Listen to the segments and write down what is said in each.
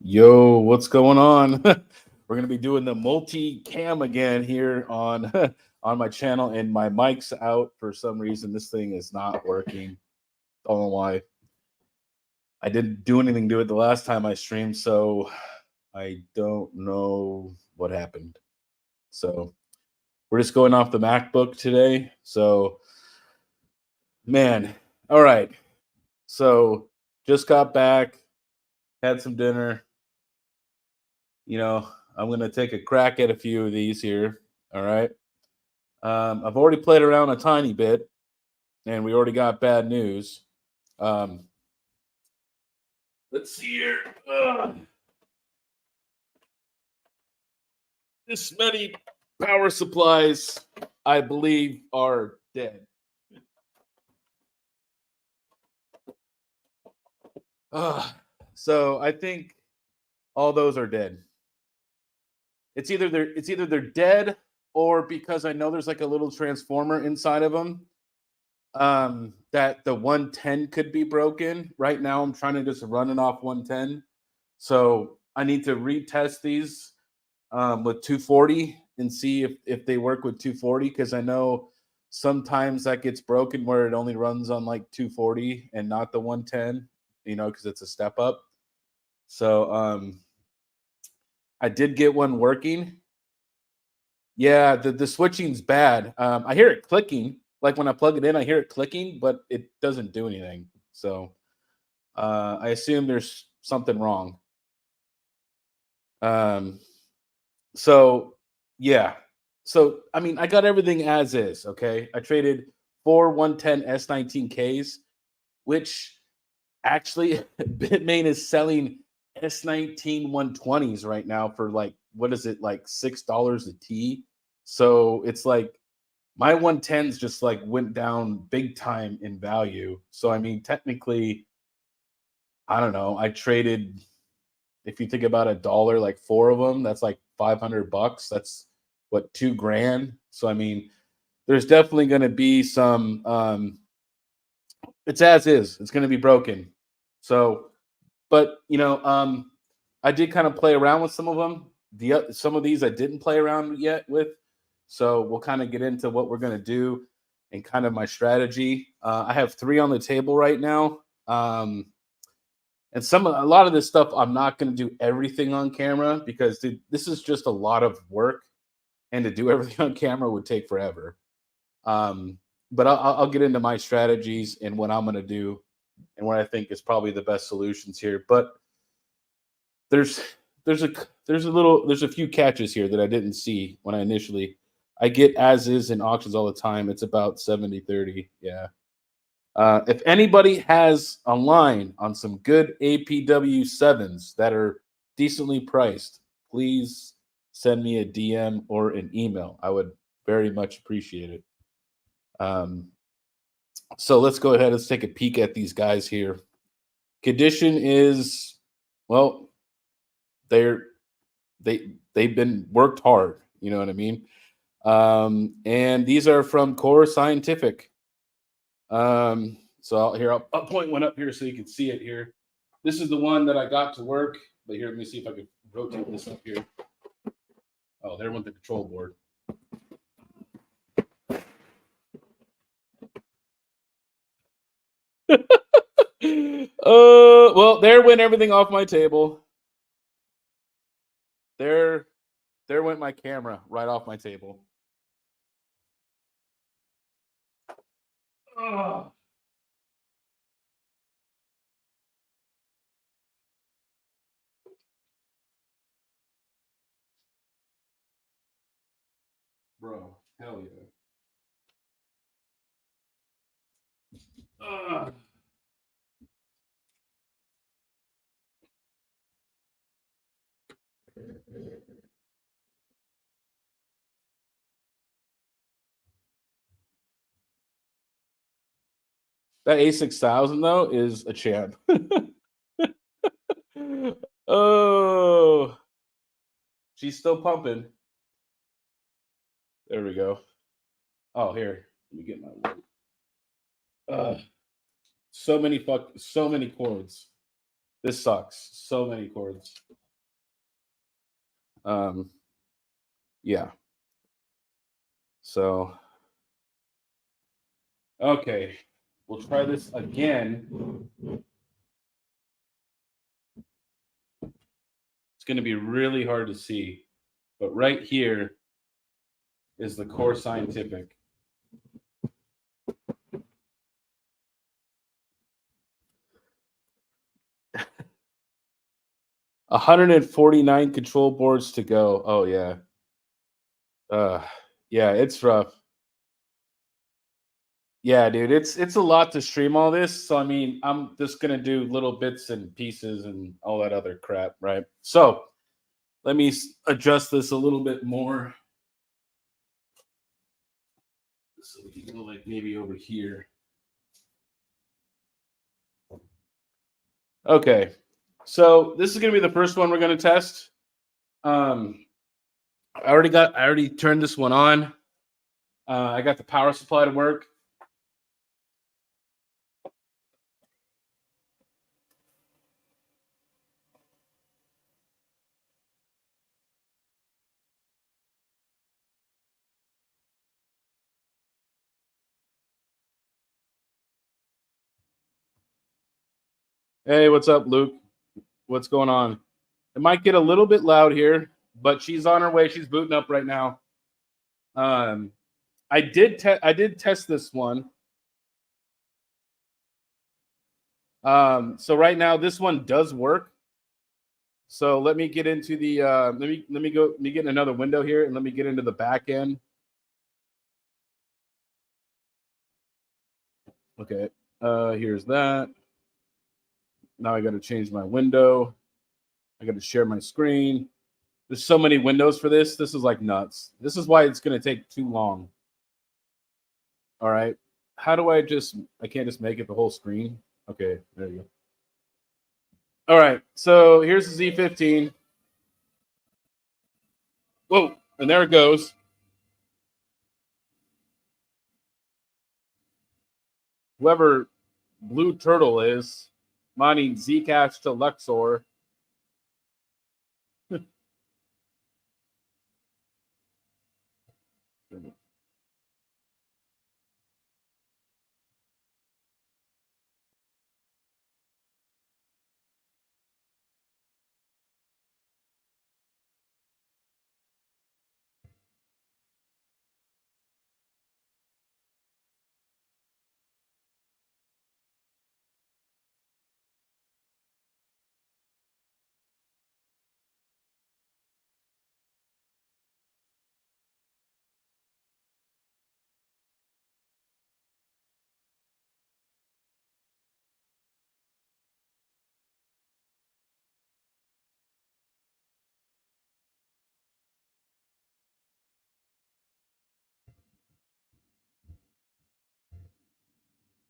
Yo, what's going on? We're gonna be doing the multi-cam again here on on my channel, and my mic's out for some reason. This thing is not working. Don't know why. I didn't do anything to it the last time I streamed, so I don't know what happened. So we're just going off the MacBook today. So man, all right. So just got back, had some dinner. I'm gonna take a crack at a few of these here. All right. I've already played around a tiny bit, and we already got bad news. Um, let's see here. This many power supplies, I believe, are dead. So I think all those are dead. It's either they're dead, or because I know there's like a little transformer inside of them, that the 110 could be broken. Right now I'm trying to just run it off 110. So I need to retest these with 240 and see if they work with 240, because I know sometimes that gets broken where it only runs on like 240 and not the 110, because it's a step up. So I did get one working. Yeah, the switching's bad. I hear it clicking. Like when I plug it in, I hear it clicking, but it doesn't do anything. So I assume there's something wrong. Um, so yeah. So I mean, I got everything as is. Okay, I traded 4 110 S19Ks, which actually Bitmain is selling S19 120s right now for like, what is it, like $6 a T. So it's like my 110s just like went down big time in value. So I mean, technically, I don't know. I traded, if you think about a dollar, like four of them, that's like $500. That's what, 2 grand. So I mean, there's definitely going to be some. It's as is. It's going to be broken. So, but I did kind of play around with some of them. Some of these I didn't play around yet with. So we'll kind of get into what we're going to do and kind of my strategy. I have 3 on the table right now. And a lot of this stuff I'm not going to do everything on camera, because dude, this is just a lot of work, and to do everything on camera would take forever. Um, but I'll get into my strategies and what I'm going to do and what I think is probably the best solutions here. But there's there's a there's a few catches here that I didn't see when I get as is in auctions all the time. It's about 70/30. Yeah. If anybody has a line on some good APW sevens that are decently priced, please send me a DM or an email. I would very much appreciate it. Um, so let's go ahead. Let's take a peek at these guys here. Condition is, well, they're they've been worked hard. You know what I mean? And these are from Core Scientific. So I'll point one up here so you can see it here. This is the one that I got to work. But here, let me see if I can rotate this up here. Oh, there went the control board. Well, there went everything off my table. There went my camera right off my table. Oh. Bro, hell yeah. That A6000 though is a champ. Oh, she's still pumping. There we go. Oh, here. Let me get my. So many cords. This sucks. So many cords. Yeah. So, okay. We'll try this again. It's going to be really hard to see. But right here is the Core Scientific. $149 control boards to go. Oh yeah. Yeah, it's rough. Yeah, dude, it's a lot to stream all this. So I mean, I'm just gonna do little bits and pieces and all that other crap, right? So let me adjust this a little bit more. So we can go like maybe over here. Okay, so this is gonna be the first one we're gonna test. I already turned this one on. I got the power supply to work. Hey, what's up, Luke? What's going on? It might get a little bit loud here, but she's on her way. She's booting up right now. I did test this one. So right now this one does work. So let me get into the let me get in another window here and let me get into the back end. Okay. Here's that. Now I got to change my window. I got to share my screen. There's so many windows for this. This is like nuts. This is why it's going to take too long. All right. How do I can't just make it the whole screen? Okay, there you go. All right. So here's the Z15. Whoa, and there it goes. Whoever Blue Turtle is, mining Zcash to Luxor.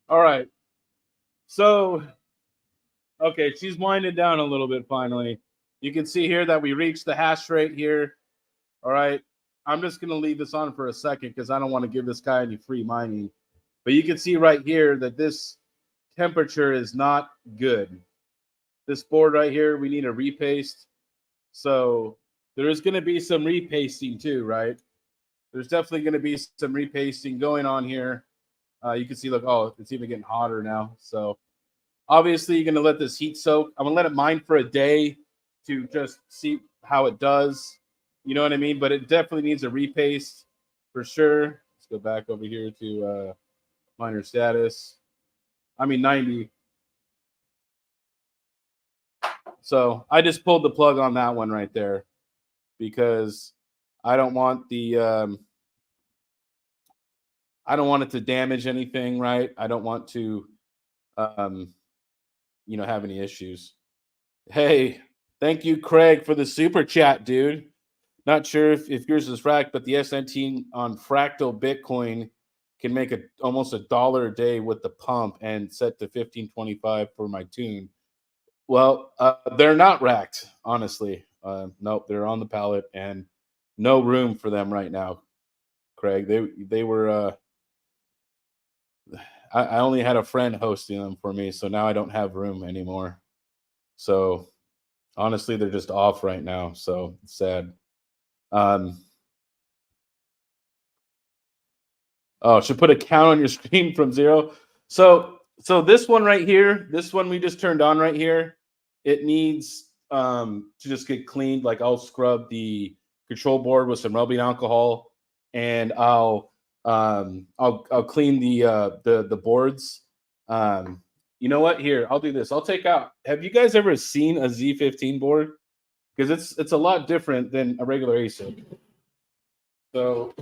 All right. So, okay, she's winding down a little bit finally. You can see here that we reached the hash rate here. All right. I'm just going to leave this on for a second because I don't want to give this guy any free mining. But you can see right here that this temperature is not good. This board right here, we need a repaste. So there is going to be some repasting too, right? There's definitely going to be some repasting going on here. You can see, look, oh, it's even getting hotter now. So obviously, you're going to let this heat soak. I'm going to let it mine for a day to just see how it does. You know what I mean? But it definitely needs a repaste for sure. Let's go back over here to miner status. 90. So I just pulled the plug on that one right there because I don't want I don't want it to damage anything, right? I don't want to have any issues. Hey, thank you, Craig, for the super chat, dude. Not sure if yours is fracked, but the S19 on Fractal Bitcoin can make almost $1 a day with the pump and set to 1525 for my tune. Well, they're not racked, honestly. Nope, they're on the pallet and no room for them right now, Craig. They were. I only had a friend hosting them for me, so now I don't have room anymore. So honestly, they're just off right now. So it's sad. Um, Oh, should put a count on your screen from 0. So this one right here, this one we just turned on right here, it needs to just get cleaned. Like I'll scrub the control board with some rubbing alcohol, and I'll clean the boards. You know what? Here, I'll do this. I'll take out. Have you guys ever seen a Z15 board? Because it's a lot different than a regular ASIC. So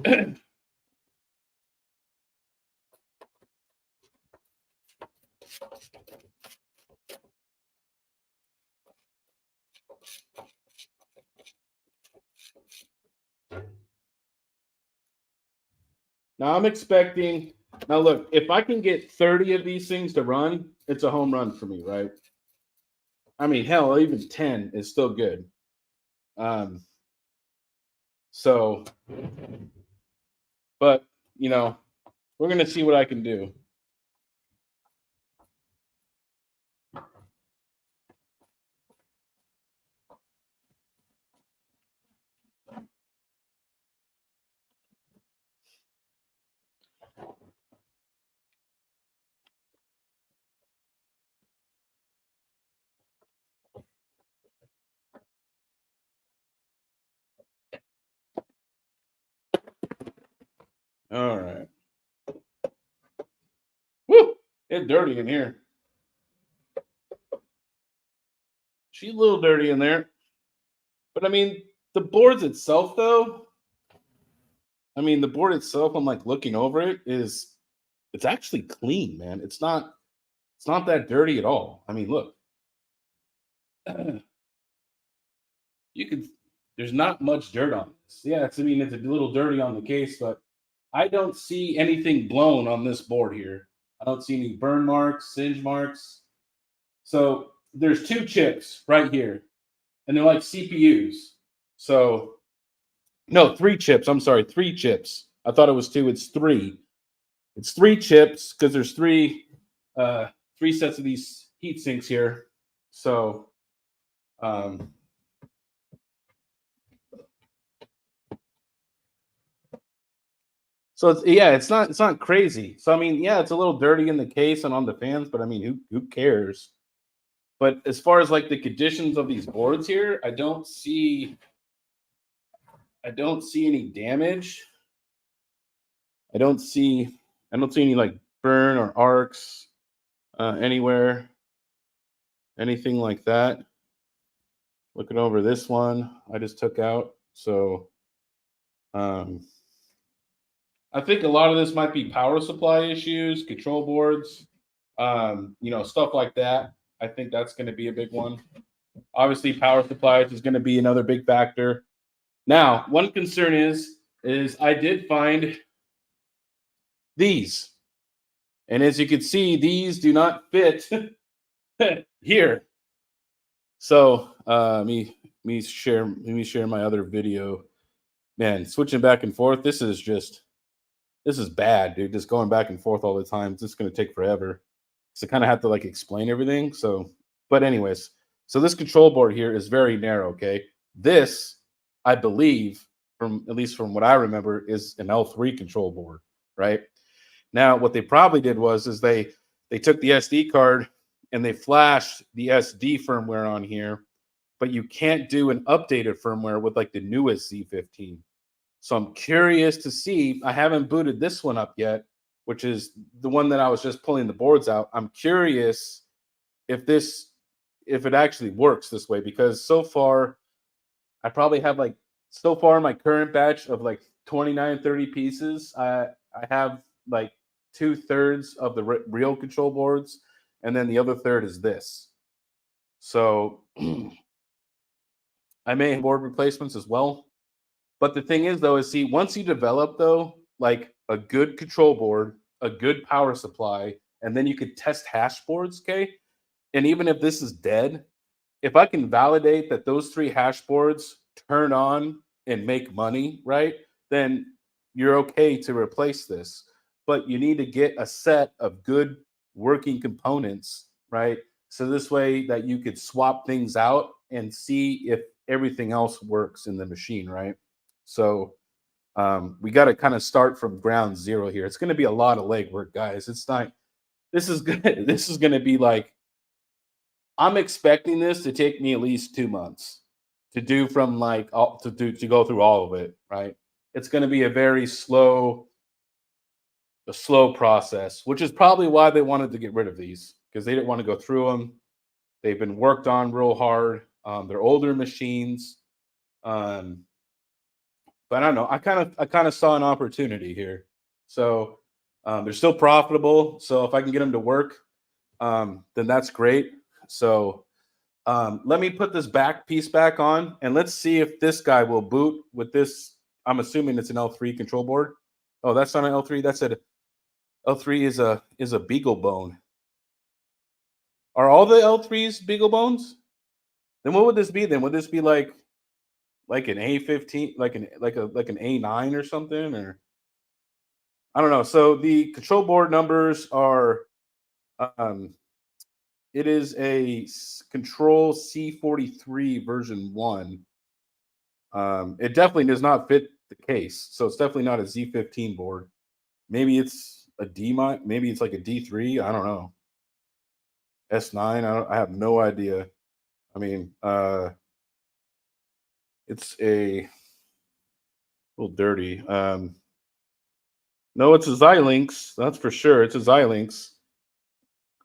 now I'm expecting. Now look, if I can get 30 of these things to run, it's a home run for me, right? I mean, hell, even 10 is still good. Um, so, but you know, we're gonna see what I can do. All right. Woo! It's dirty in here. She's a little dirty in there. But I mean, the boards itself, though. I mean, the board itself. I'm like looking over it. It's actually clean, man. It's not. It's not that dirty at all. I mean, look. You could. There's not much dirt on this. Yeah, I mean, it's a little dirty on the case, but I don't see anything blown on this board here. I don't see any burn marks, singe marks. So there's two chips right here, and they're like CPUs. So no, three chips. I'm sorry, three chips. I thought it was two. It's three. It's three chips because there's three sets of these heat sinks here. So um, so it's not crazy. So I mean, yeah, it's a little dirty in the case and on the fans, but I mean, who cares? But as far as like the conditions of these boards here, I don't see any damage. I don't see I don't see any like burn or arcs anywhere, anything like that. Looking over this one, I just took out. So um, I think a lot of this might be power supply issues, control boards, stuff like that. I think that's going to be a big one. Obviously, power supplies is going to be another big factor. Now, one concern is I did find these, and as you can see, these do not fit here. So let me share my other video. Man, switching back and forth. This is bad, dude. Just going back and forth all the time. It's just gonna take forever. So I kind of have to like explain everything. So, but anyways, so this control board here is very narrow. Okay, this I believe, from at least from what I remember, is an L3 control board, right? Now, what they probably did is they took the SD card and they flashed the SD firmware on here, but you can't do an updated firmware with like the newest Z15. So I'm curious to see. I haven't booted this one up yet, which is the one that I was just pulling the boards out. I'm curious if if it actually works this way, because so far I probably have like, so far in my current batch of like 29, 30 pieces, I have like 2/3 of the real control boards, and then the other third is this. So I may have board replacements as well. But the thing is, though, is see, once you develop, though, like a good control board, a good power supply, and then you could test hash boards, okay? And even if this is dead, if I can validate that those three hash boards turn on and make money, right? Then you're okay to replace this. But you need to get a set of good working components, right? So this way that you could swap things out and see if everything else works in the machine, right? So we got to kind of start from ground zero here. It's going to be a lot of legwork, guys. It's not. This is good. This is going to be like, I'm expecting this to take me at least 2 months to do from like all, to go through all of it, right? It's going to be a very slow process, which is probably why they wanted to get rid of these because they didn't want to go through them. They've been worked on real hard. They're older machines, um, but I don't know. I kind of saw an opportunity here, so they're still profitable. So if I can get them to work, then that's great. So let me put this back piece back on, and let's see if this guy will boot with this. I'm assuming it's an L3 control board. Oh, that's not an L3. That's a L3 is a beagle bone. Are all the L3s beagle bones? Then what would this be then? Would this be like an A15, like an A9 or something? Or I don't know. So the control board numbers are um it is a control C43 version 1. It definitely does not fit the case. So it's definitely not a Z15 board. Maybe it's a maybe it's like a D3, I don't know. S9, I have no idea. I mean, it's a little dirty. No, it's a Xilinx. That's for sure. It's a Xilinx.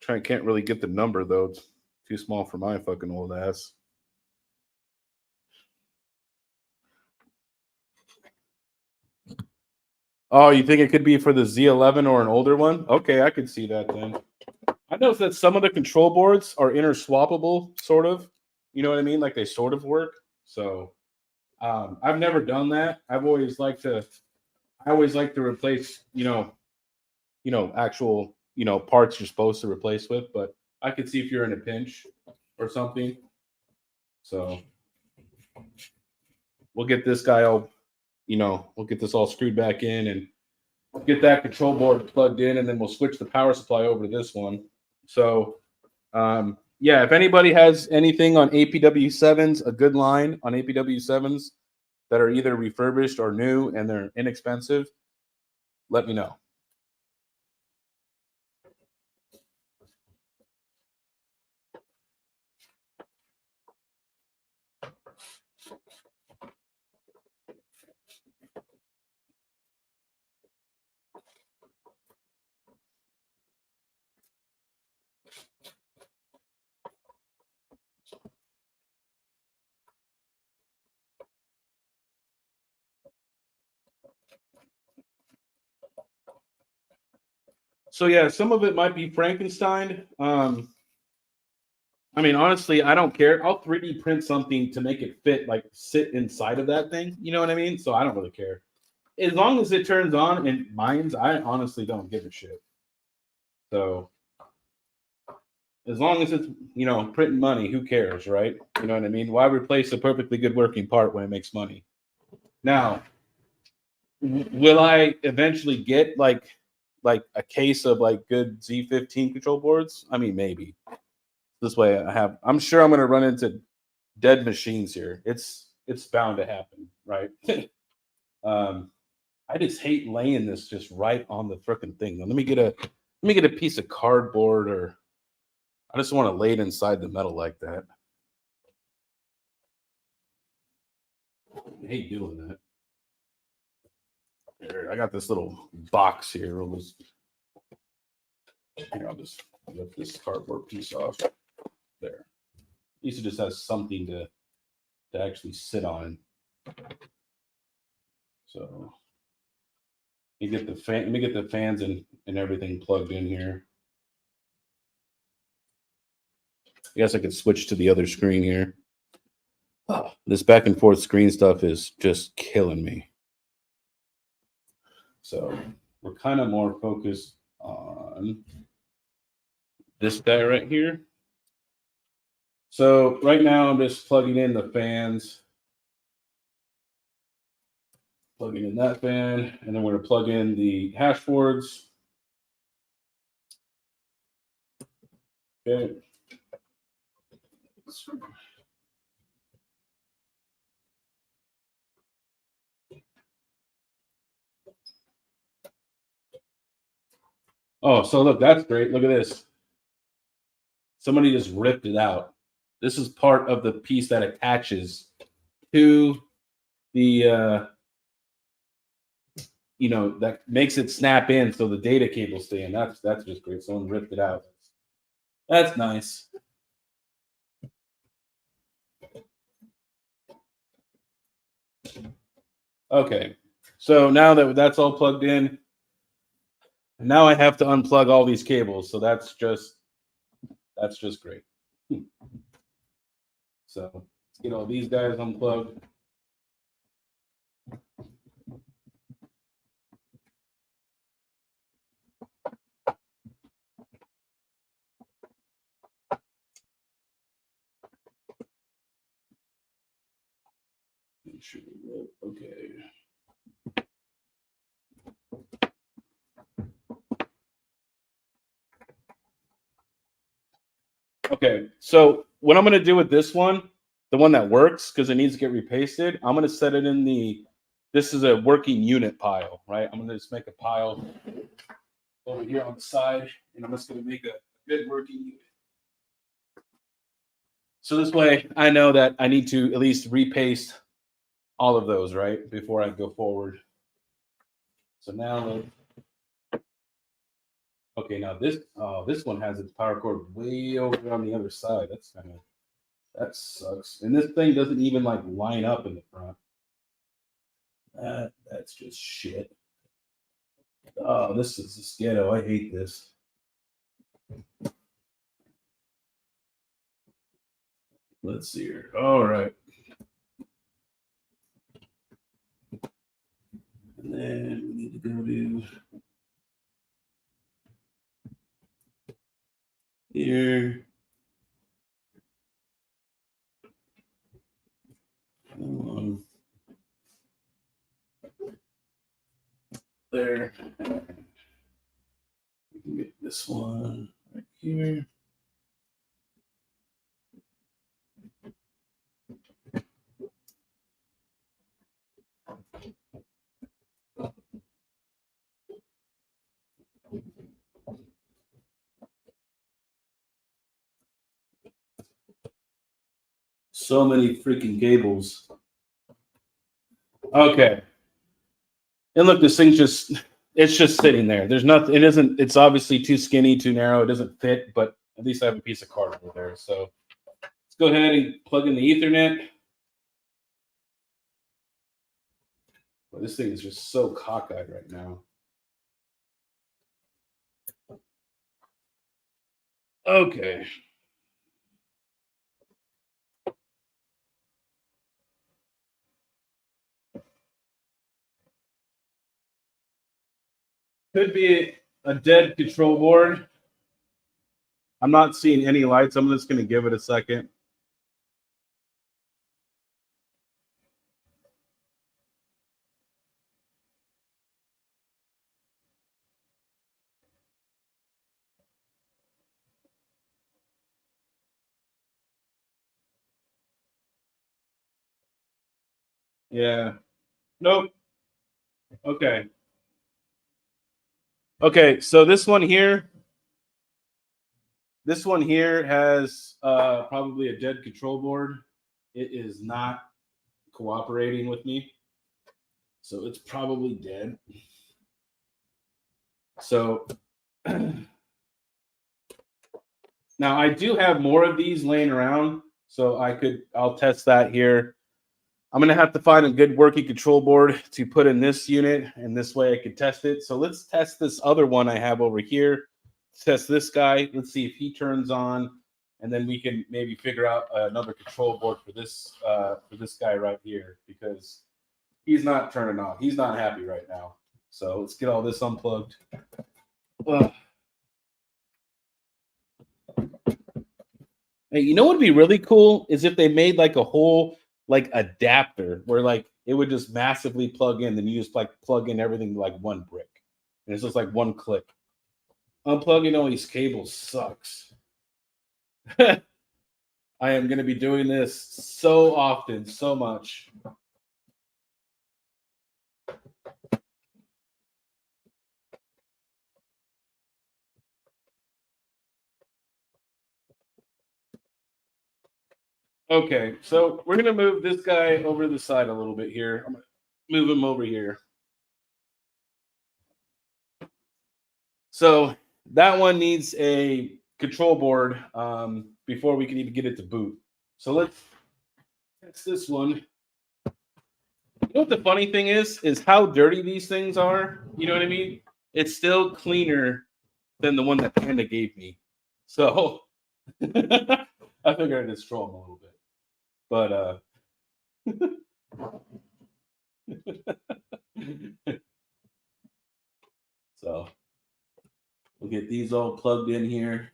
Can't really get the number though. It's too small for my fucking old ass. Oh, you think it could be for the Z11 or an older one? Okay, I could see that then. I know that some of the control boards are interswappable, sort of. You know what I mean? Like they sort of work. So I've never done that. I always like to replace, actual, parts you're supposed to replace with. But I could see if you're in a pinch or something. So we'll get this guy all, we'll get this all screwed back in and get that control board plugged in, and then we'll switch the power supply over to this one. So, yeah, if anybody has anything on APW7s, a good line on APW7s that are either refurbished or new and they're inexpensive, let me know. So yeah, some of it might be Frankenstein. I mean, honestly, I don't care. I'll 3D print something to make it fit, like sit inside of that thing. You know what I mean? So I don't really care. As long as it turns on, and mine's, I honestly don't give a shit. So as long as it's, printing money, who cares, right? You know what I mean? Why replace a perfectly good working part when it makes money? Now, will I eventually get like a case of like good Z15 control boards? I mean, maybe. This way I'm sure I'm going to run into dead machines here. It's bound to happen, right? I just hate laying this just right on the frickin' thing. Now, let me get a piece of cardboard, or I just want to lay it inside the metal like that. I hate doing that. Here, I got this little box here. I'll just lift this cardboard piece off. There. At least it just has something to actually sit on. So let me get the fans and everything plugged in here. I guess I could switch to the other screen here. Oh, this back and forth screen stuff is just killing me. So we're kind of more focused on this guy right here. So right now I'm just plugging in the fans. Plugging in that fan, and then we're going to plug in the hash boards. Okay. Oh, so look, that's great. Look at this. Somebody just ripped it out. This is part of the piece that attaches to the that makes it snap in so the data cable stay in. That's just great. Someone ripped it out. That's nice. Okay, so now that that's all plugged in, now I have to unplug all these cables. So that's just great. So let's get all these guys unplugged. Make sure we're good. Okay. Okay, so what I'm gonna do with this one, the one that works, because it needs to get repasted, I'm gonna set it in the. This is a working unit pile, right? I'm gonna just make a pile over here on the side, and I'm just gonna make a good working unit. So this way, I know that I need to at least repaste all of those, right, before I go forward. So now, okay, now this one has its power cord way over on the other side. That's kind of that sucks. And this thing doesn't even like line up in the front. That's just shit. Oh, this is just ghetto. I hate this. Let's see here. All right. And then we need to go to here. There. We can get this one right here. So many freaking cables. Okay. And look, this thing's it's just sitting there. There's nothing, it's obviously too skinny, too narrow. It doesn't fit, but at least I have a piece of cardboard there. So let's go ahead and plug in the Ethernet. Well, this thing is just so cockeyed right now. Okay. Could be a dead control board. I'm not seeing any lights. I'm just going to give it a second. Yeah. Nope. Okay. Okay. So this one here has probably a dead control board. It is not cooperating with me. So it's probably dead. So now I do have more of these laying around. So I'll test that here. I'm going to have to find a good working control board to put in this unit, and this way I can test it. So let's test this other one I have over here. Test this guy. Let's see if he turns on, and then we can maybe figure out another control board for this guy right here, because he's not turning on. He's not happy right now. So let's get all this unplugged. Hey, you know what would be really cool is if they made like a whole like adapter where like it would just massively plug in, then you just like plug in everything like one brick, and it's just like one click. Unplugging all these cables sucks. I am going to be doing this so often, so much. Okay, so we're going to move this guy over to the side a little bit here. I'm going to move him over here. So that one needs a control board before we can even get it to boot. So let's test this one. You know what the funny thing is how dirty these things are. You know what I mean? It's still cleaner than the one that Panda gave me. So I figured I'd just troll him a little bit. But so we'll get these all plugged in here.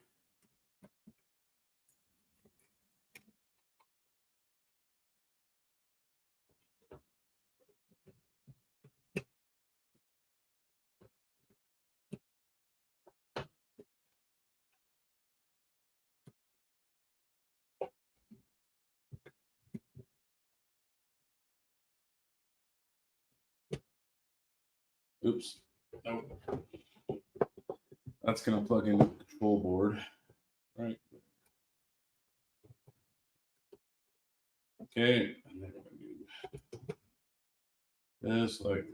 Oops. Nope. That's going to plug into the control board. Right. Okay. And then we're going to do just like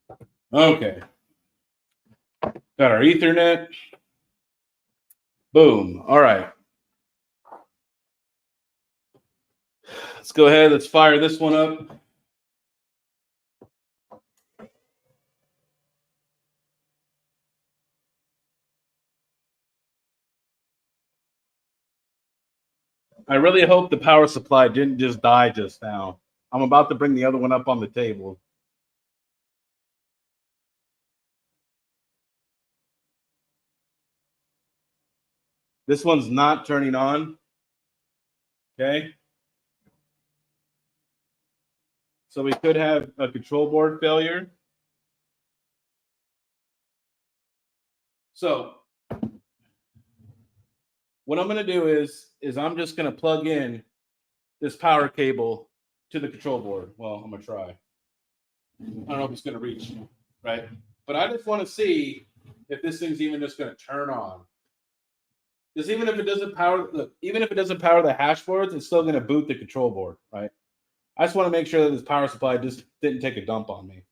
that. Okay. Got our Ethernet. Boom. All right. Let's go ahead. Let's fire this one up. I really hope the power supply didn't just die just now. I'm about to bring the other one up on the table. This one's not turning on. Okay. So we could have a control board failure. So what I'm going to do is I'm just going to plug in this power cable to the control board. Well, I'm going to try. I don't know if it's going to reach, right? But I just want to see if this thing's even just going to turn on. Because even if it doesn't power, look, even if it doesn't power the hash boards, it's still going to boot the control board, right? I just want to make sure that this power supply just didn't take a dump on me.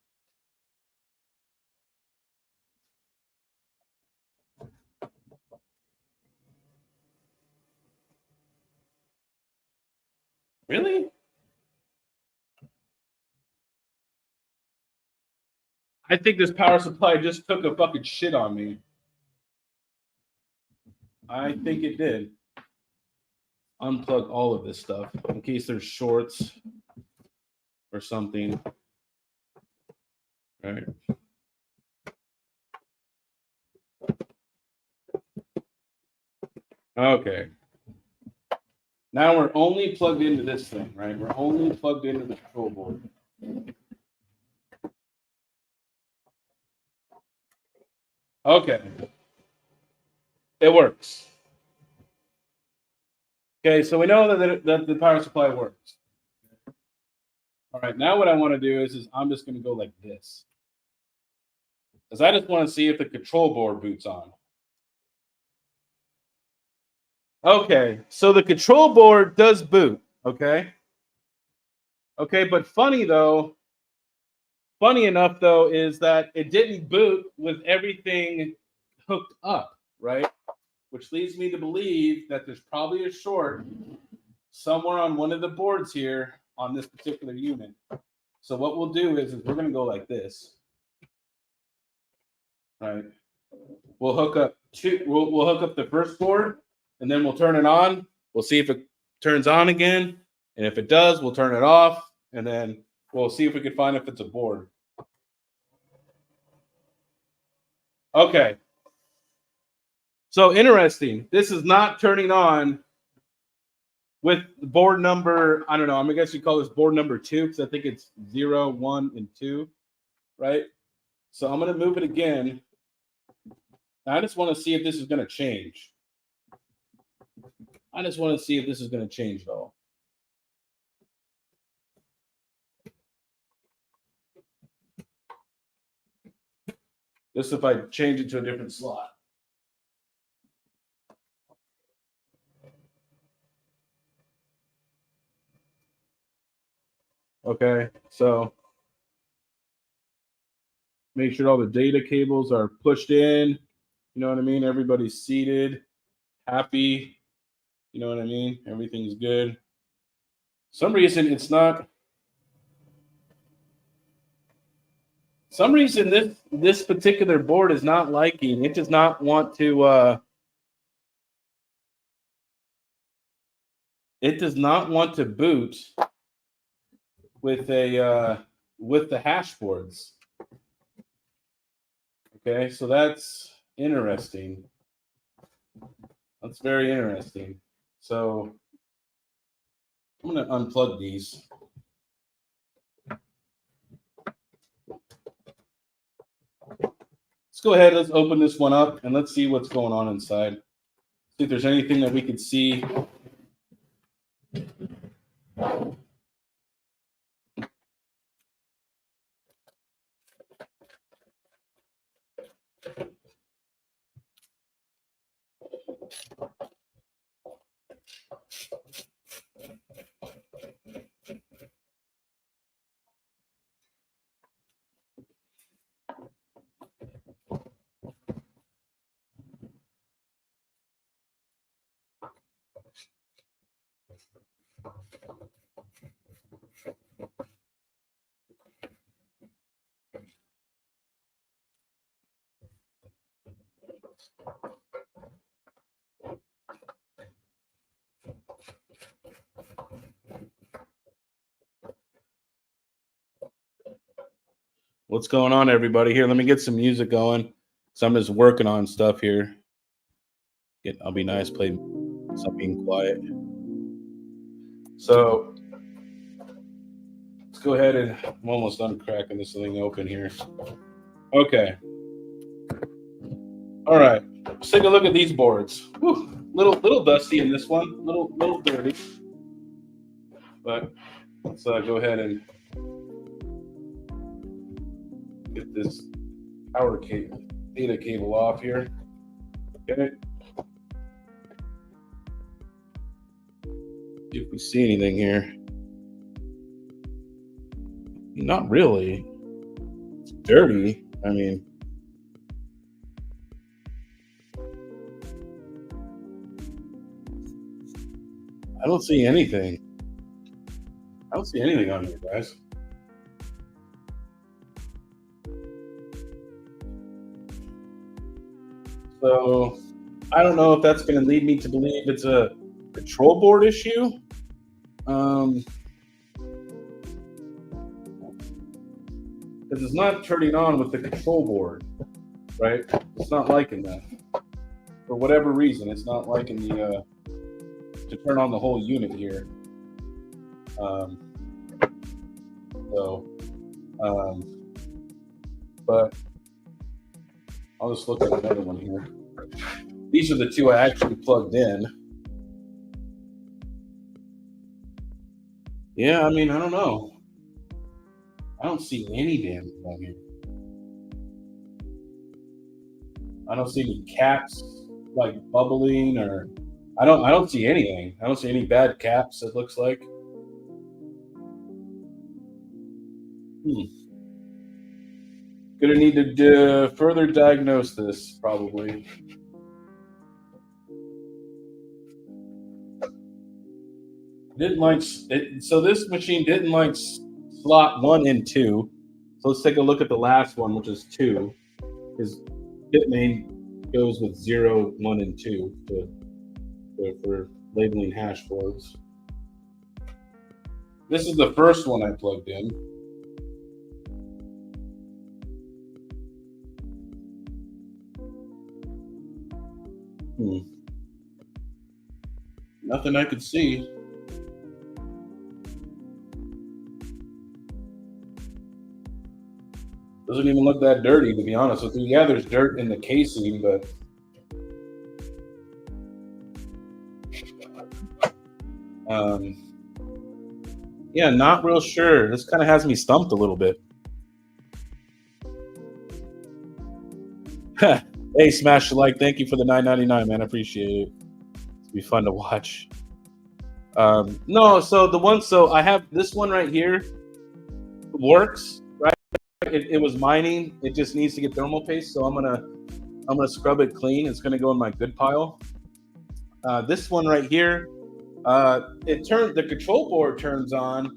Really? I think this power supply just took a fucking shit on me. I think it did. Unplug all of this stuff in case there's shorts or something. All right. Okay. Now we're only plugged into this thing, right? We're only plugged into the control board. Okay. It works. Okay, so we know that the power supply works. All right, now what I want to do is I'm just going to go like this. Because I just want to see if the control board boots on. Okay, so the control board does boot, okay? Okay, but funny enough though, is that it didn't boot with everything hooked up, right? Which leads me to believe that there's probably a short somewhere on one of the boards here on this particular unit. So what we'll do is we're going to go like this. All right. We'll hook up we'll hook up the first board and then we'll turn it on. We'll see if it turns on again. And if it does, we'll turn it off and then we'll see if we can find if it's a board. Okay. So interesting. This is not turning on with board number, I don't know, I guess you call this board number 2 because I think it's 0, 1, and 2, right? So I'm going to move it again. I just want to see if this is going to change. I just want to see if this is going to change at all. Just if I change it to a different slot. Okay, so make sure all the data cables are pushed in. You know what I mean? Everybody's seated, happy. You know what I mean? Everything's good. Some reason it's not. Some reason this particular board is not liking. It does not want to. It does not want to boot with a with the hash boards. Okay, so that's interesting. That's very interesting. So I'm going to unplug these. Let's go ahead. Let's open this one up and let's see what's going on inside. See if there's anything that we can see. What's going on, everybody? Here, let me get some music going. So I'm just working on stuff here. I'll be nice, play something quiet. So let's go ahead and I'm almost done cracking this thing open here. Okay. All right. Let's take a look at these boards. Whew. Little dusty in this one, little dirty. But let's go ahead and get this power cable, data cable off here. Okay. See if we see anything here. Not really. It's dirty. I mean, I don't see anything. I don't see anything on here, guys. So I don't know if that's going to lead me to believe it's a control board issue. Because it's not turning on with the control board, right? It's not liking that. For whatever reason, it's not liking the to turn on the whole unit here. But I'll just look at another one here. These are the two I actually plugged in. Yeah, I mean, I don't know. I don't see any damage on here. I don't see any caps like bubbling, or I don't see anything. I don't see any bad caps, it looks like. Gonna need to further diagnose this, probably. Didn't like it, so this machine didn't like slot 1 and 2. So let's take a look at the last one, which is 2. His bit main goes with 0, 1, and 2 for labeling hash boards. This is the first one I plugged in. Nothing I could see. Doesn't even look that dirty, to be honest with you. Yeah, there's dirt in the casing, but Yeah, not real sure. This kind of has me stumped a little bit. Hey, smash the like. Thank you for the $9.99, man. I appreciate it. It'll be fun to watch. No, so I have this one right here. Works, right? It was mining. It just needs to get thermal paste, so I'm gonna scrub it clean. It's gonna go in my good pile. This one right here, the control board turns on,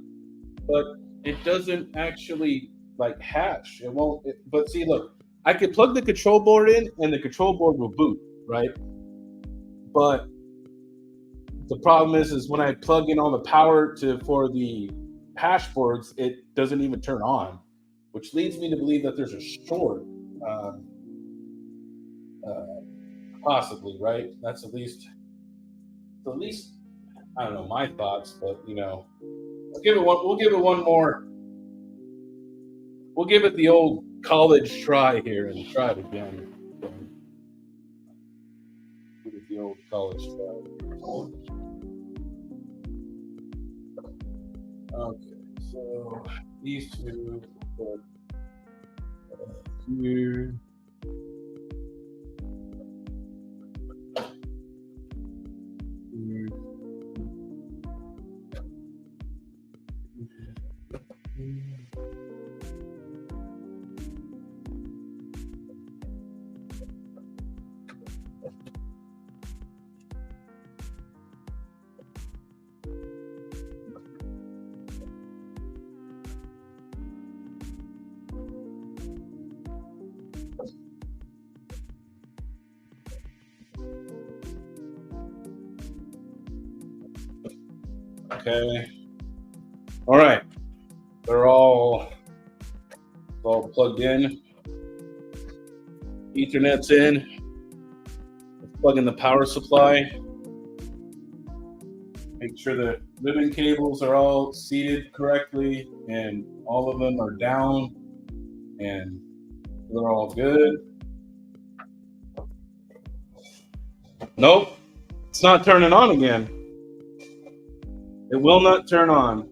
but it doesn't actually like hash. It won't. But see, look, I could plug the control board in, and the control board will boot, right? But the problem is when I plug in all the power for the hash boards, it doesn't even turn on, which leads me to believe that there's a short, uh, possibly, right? That's at least I don't know my thoughts, but we'll give it one. We'll give it one more. We'll give it the old college try here and try it again. Give it the old college try. Okay, so these two put here. Here. Okay. All right. They're all plugged in. Ethernet's in. Plug in the power supply. Make sure the ribbon cables are all seated correctly and all of them are down and they're all good. Nope. It's not turning on again. It will not turn on.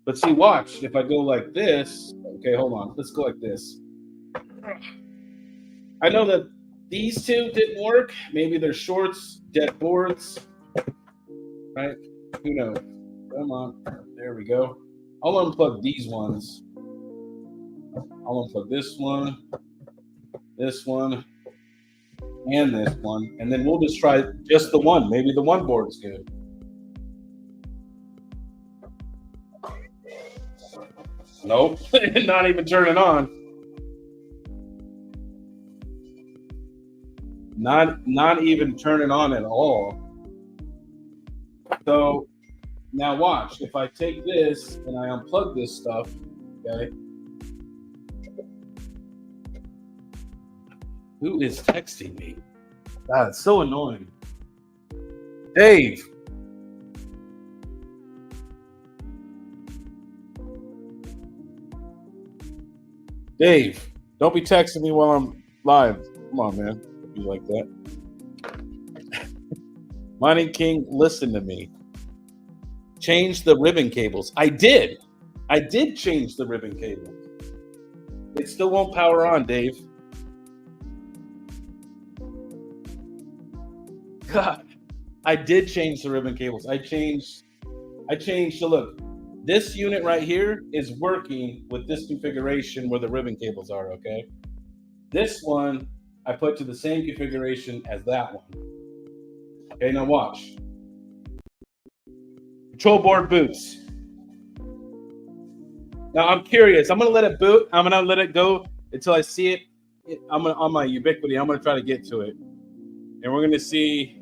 But see, watch. If I go like this, okay, hold on. Let's go like this. I know that these two didn't work. Maybe they're shorts, dead boards, right? Who knows? Come on. There we go. I'll unplug these ones. I'll unplug this one, and this one, and then we'll just try just the one. Maybe the one board is good. Nope, not even turning on. Not even turning on at all. So now watch. If I take this and I unplug this stuff, okay. Who is texting me? God, it's so annoying. Dave. Dave, don't be texting me while I'm live. Come on, man. Don't be like that. Mining King, listen to me. Change the ribbon cables. I did change the ribbon cables. It still won't power on, Dave. God, I did change the ribbon cables. I changed. So look, this unit right here is working with this configuration where the ribbon cables are, okay? This one, I put to the same configuration as that one. Okay, now watch. Control board boots. Now I'm curious. I'm gonna let it boot. I'm gonna let it go until I see it. On my Ubiquiti. I'm gonna try to get to it, and we're gonna see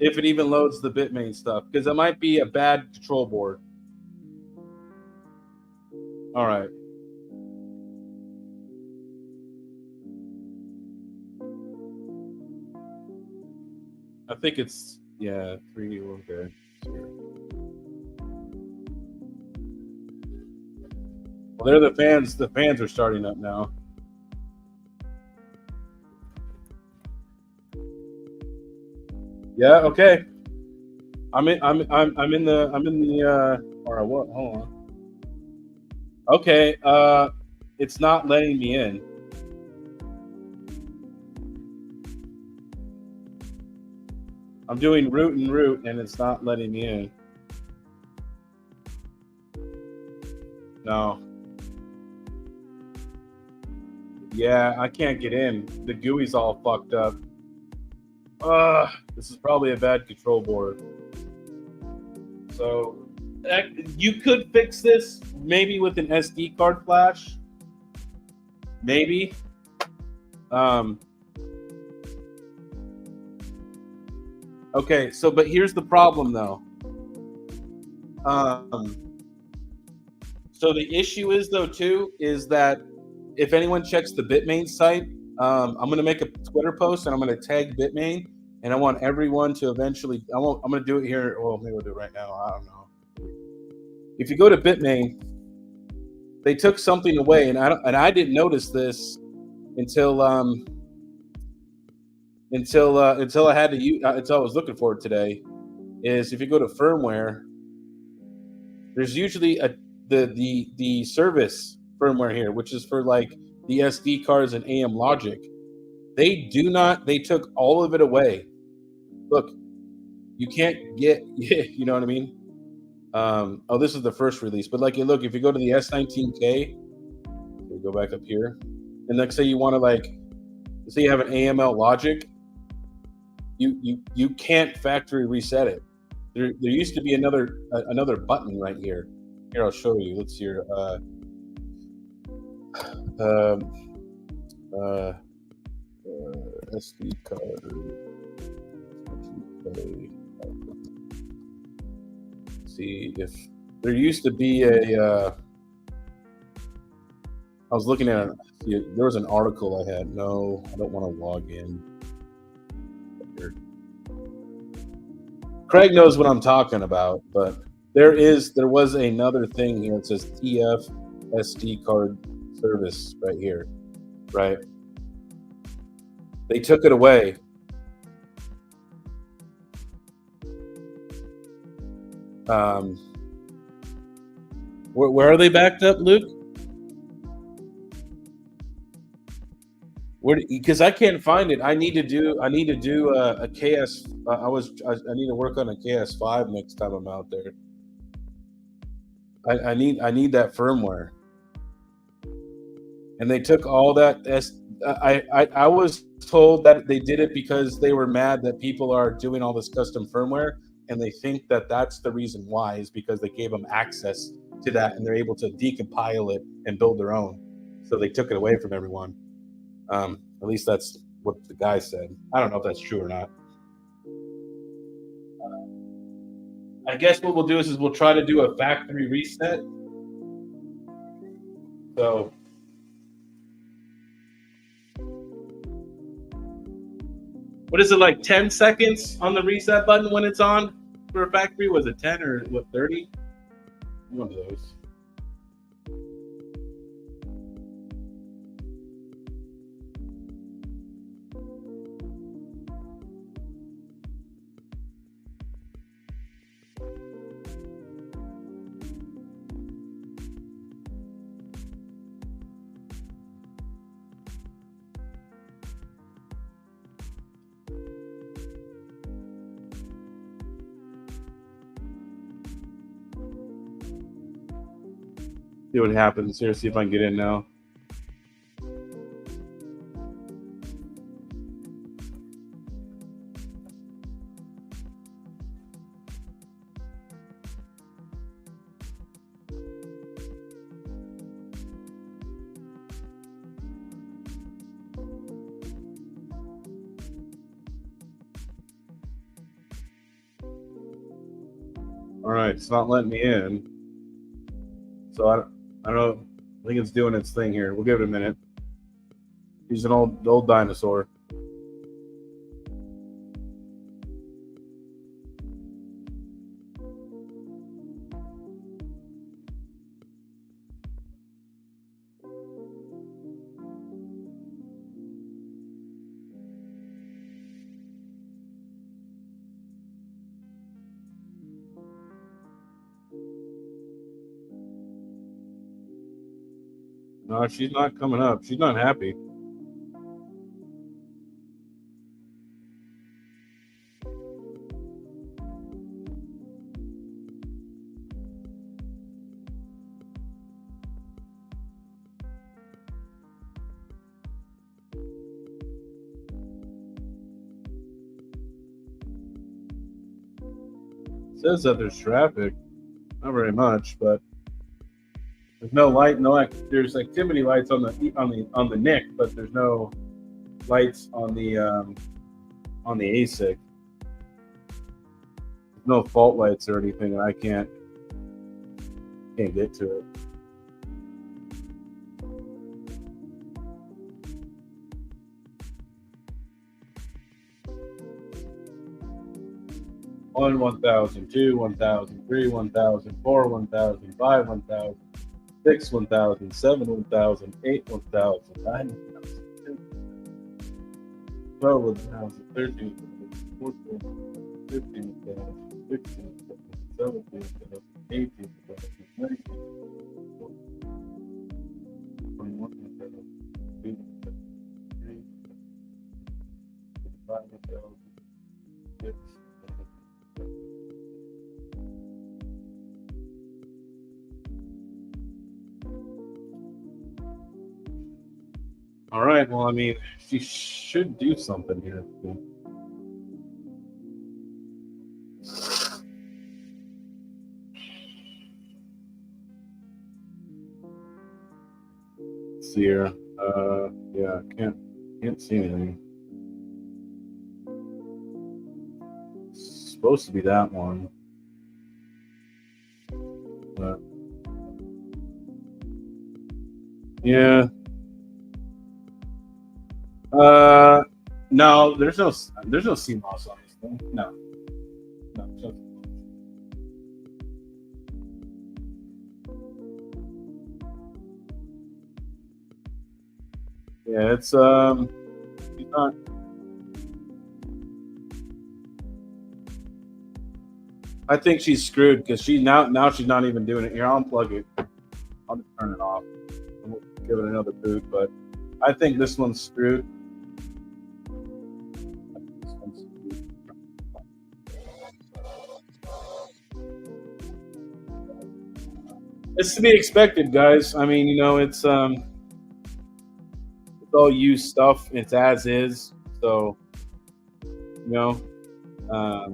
if it even loads the Bitmain stuff, because it might be a bad control board. All right. I think it's 3. Okay. Well, they're the fans. The fans are starting up now. Yeah. Okay. I'm in the. All right. What? Hold on. Okay. It's not letting me in. I'm doing root and root, and it's not letting me in. No. Yeah, I can't get in. The GUI's all fucked up. This is probably a bad control board. So you could fix this maybe with an SD card flash. Maybe. Um, okay, so but here's the problem though. Um, so the issue is though too is that if anyone checks the Bitmain site, I'm gonna make a Twitter post and I'm gonna tag Bitmain, and I want everyone to eventually. I'm gonna do it here. Well, maybe we'll do it right now. I don't know. If you go to Bitmain, they took something away, and I didn't notice this until until I had to use until I was looking for it today. Is if you go to firmware, there's usually the service firmware here, which is for like the SD cards and AM logic. They do not. They took all of it away. Look, you can't get. You know what I mean? Oh, this is the first release, but like, look, if you go to the S19K, we go back up here, and let's say you want to like, say you have an AML logic, you can't factory reset it. There used to be another button right here. Here, I'll show you. Let's see here. Um, uh, SD card. See if there used to be a. I was looking at. There was an article I had. No, I don't want to log in. Here. Craig knows what I'm talking about, but there was another thing here. It says TF SD card service right here, right? They took it away. Where are they backed up, Luke? Because I can't find it. I need to do a KS. I need to work on a KS5 next time I'm out there. I need that firmware. And they took all that. I was told that they did it because they were mad that people are doing all this custom firmware, and they think that that's the reason why is because they gave them access to that, and they're able to decompile it and build their own. So they took it away from everyone. At least that's what the guy said. I don't know if that's true or not. I guess what we'll do is we'll try to do a factory reset. So what is it, like 10 seconds on the reset button when it's on for a factory? Was it 10 or what, 30? One of those. See what happens here. See if I can get in now. All right, it's not letting me in. So I don't know. I think it's doing its thing here. We'll give it a minute. He's an old dinosaur. No, she's not coming up. She's not happy. It says that there's traffic. Not very much, but there's no light. There's activity lights on the NIC, but there's no lights on the ASIC. No fault lights or anything, and I can't get to it. One, 1,000, 2, 1,000, 3, 1,000, 4, 1,000, 5, 1,000, 6, 1,000, 7, 1,000, 8, 1,000, 9, 1,000, 12, 1,000, 13, 14, 15, 16, 17, 18, 19, 21, 22, 23, 25, 6. All right. Well, I mean, she should do something here. Let's see here. Yeah, can't see anything. It's supposed to be that one. But yeah. No, there's no CMOS on this thing. No. Yeah, it's she's not. I think she's screwed because now she's not even doing it. Here, I'll unplug it. I'll just turn it off and we'll give it another boot. But I think this one's screwed. It's to be expected, guys. I mean, it's all used stuff. It's as is. So, I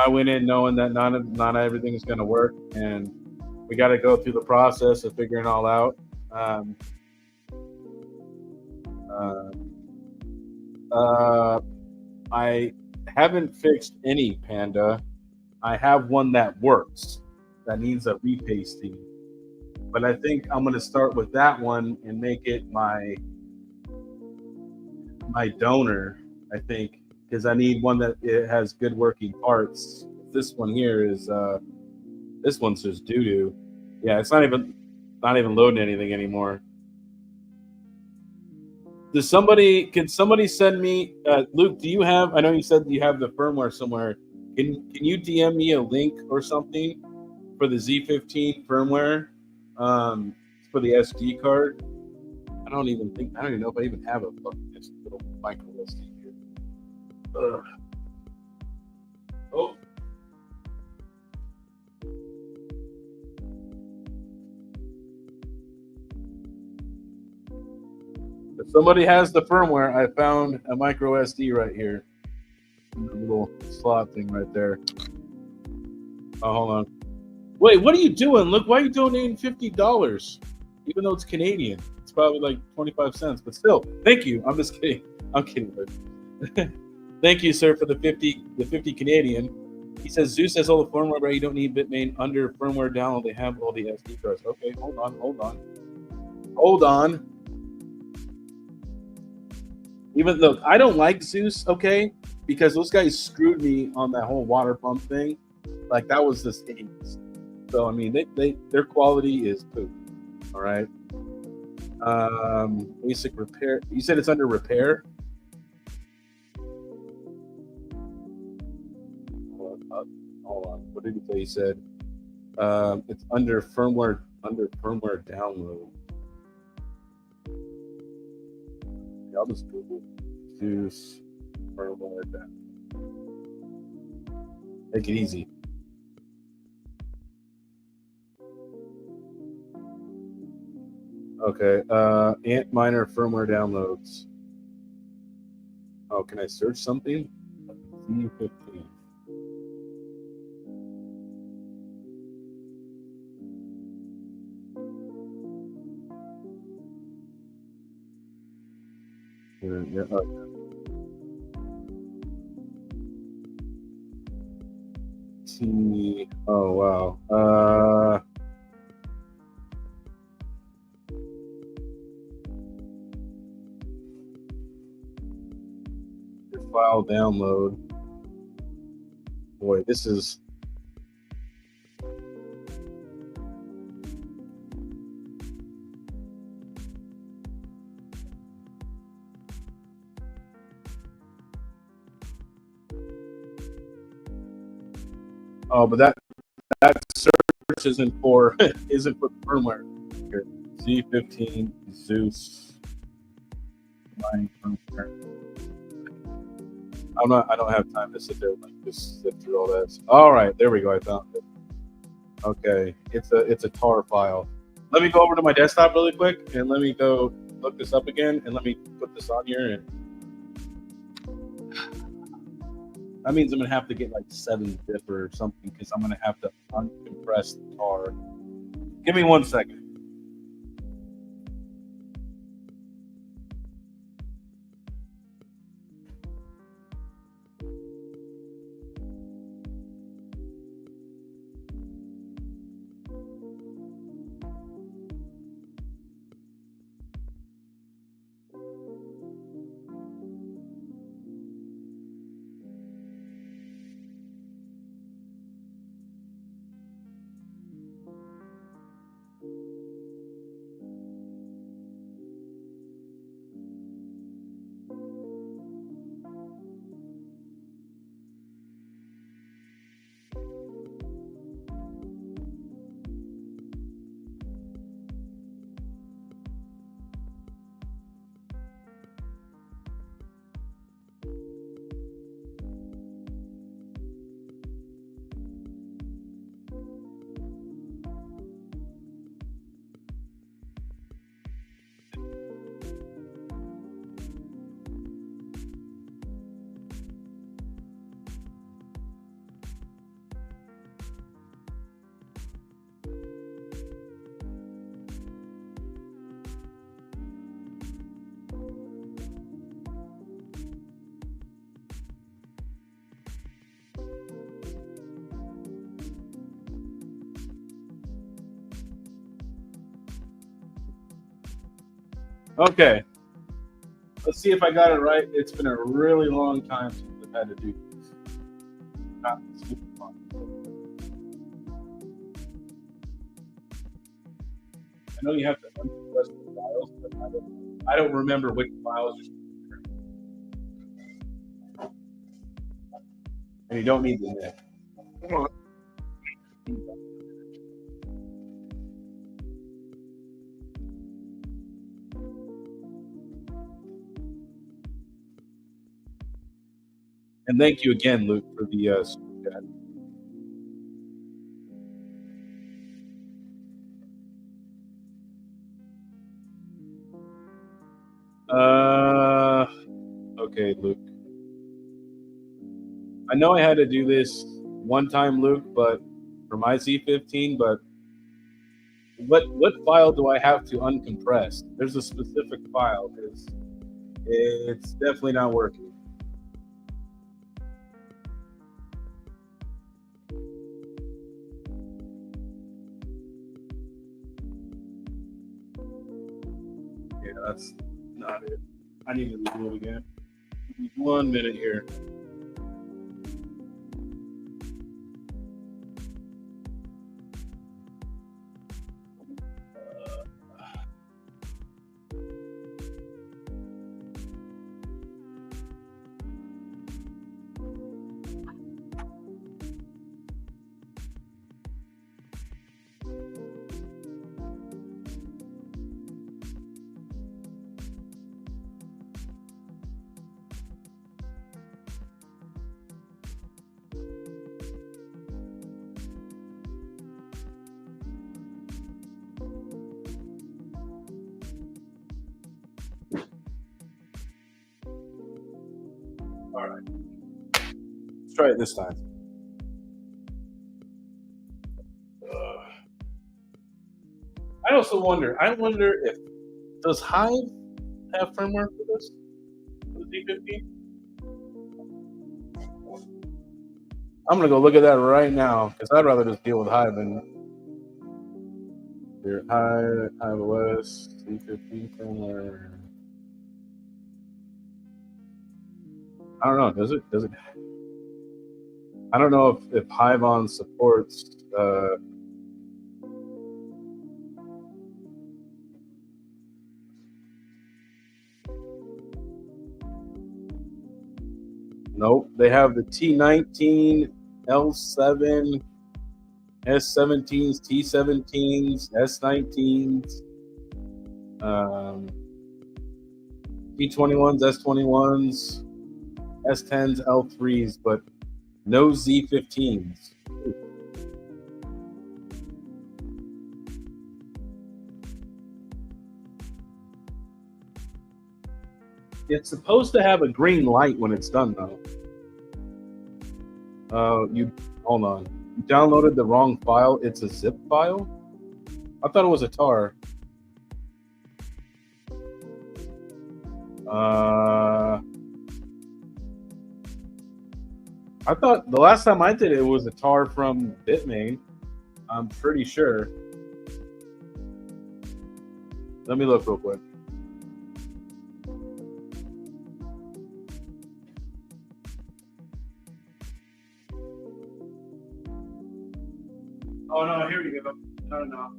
went in knowing that not everything is going to work, and we got to go through the process of figuring it all out. I haven't fixed any Panda. I have one that works that needs a repasting, but I think I'm going to start with that one and make it my donor. I think because I need one that it has good working parts. This one here is this one's just doo doo. Yeah, it's not even loading anything anymore. Can somebody send me Luke? Do you have? I know you said you have the firmware somewhere. Can you DM me a link or something for the Z15 firmware for the SD card? I don't even know if I even have a this little micro SD here. Oh. If somebody has the firmware, I found a micro SD right here. A little slot thing right there. Oh, hold on. Wait, what are you doing? Look, why are you donating $50? Even though it's Canadian, it's probably like 25 cents. But still, thank you. I'm just kidding. I'm kidding. Thank you, sir, for the 50 Canadian. He says Zeus has all the firmware, but you don't need Bitmain under firmware download. They have all the SD cards. Okay, hold on. Even look, I don't like Zeus, okay, because those guys screwed me on that whole water pump thing. Like that was just idiots. So I mean, their quality is poop. All right. ASIC repair. You said it's under repair. Hold on. What did he say? He said it's under firmware download. I'll just Google Zeus firmware down. Make it easy. Okay, Antminer firmware downloads. Oh, can I search something? Z15. Yeah, okay. Oh wow. Your file download. Boy, this is. Oh, but that search isn't for isn't for the firmware. Here, Z15 Zeus mining firmware. I don't have time to sit there and like just sift through all this. All right, there we go. I found it. Okay, it's a tar file. Let me go over to my desktop really quick and let me go look this up again and let me put this on here. And that means I'm gonna have to get like 7-zip or something because I'm gonna have to uncompress the tar. Give me 1 second. Okay, let's see if I got it right. It's been a really long time since I've had to do this. Not super fun. I know you have to uncompress the files, but I don't remember which files. And you don't need the net. And thank you again, Luke, for the super chat. Okay, Luke. I know I had to do this one time, Luke, but for my Z15, but what file do I have to uncompress? There's a specific file because it's definitely not working. Yeah, that's not it. I need to redo it again. 1 minute here. All right, let's try it this time. I also wonder. I wonder if does Hive have firmware for this? For the Z15? I'm gonna go look at that right now because I'd rather just deal with Hive than here. Hive OS Z15 firmware. I don't know. Does it? Does it? I don't know if Hivon supports. Nope. They have the T19, L7, S17s, T17s, S19s, T21s, S21s, S10s, L3s, but no Z15s. It's supposed to have a green light when it's done, though. You hold on. You downloaded the wrong file. It's a zip file. I thought it was a tar. I thought the last time I did it was a tar from Bitmain. I'm pretty sure. Let me look real quick. Oh no, here we go. No.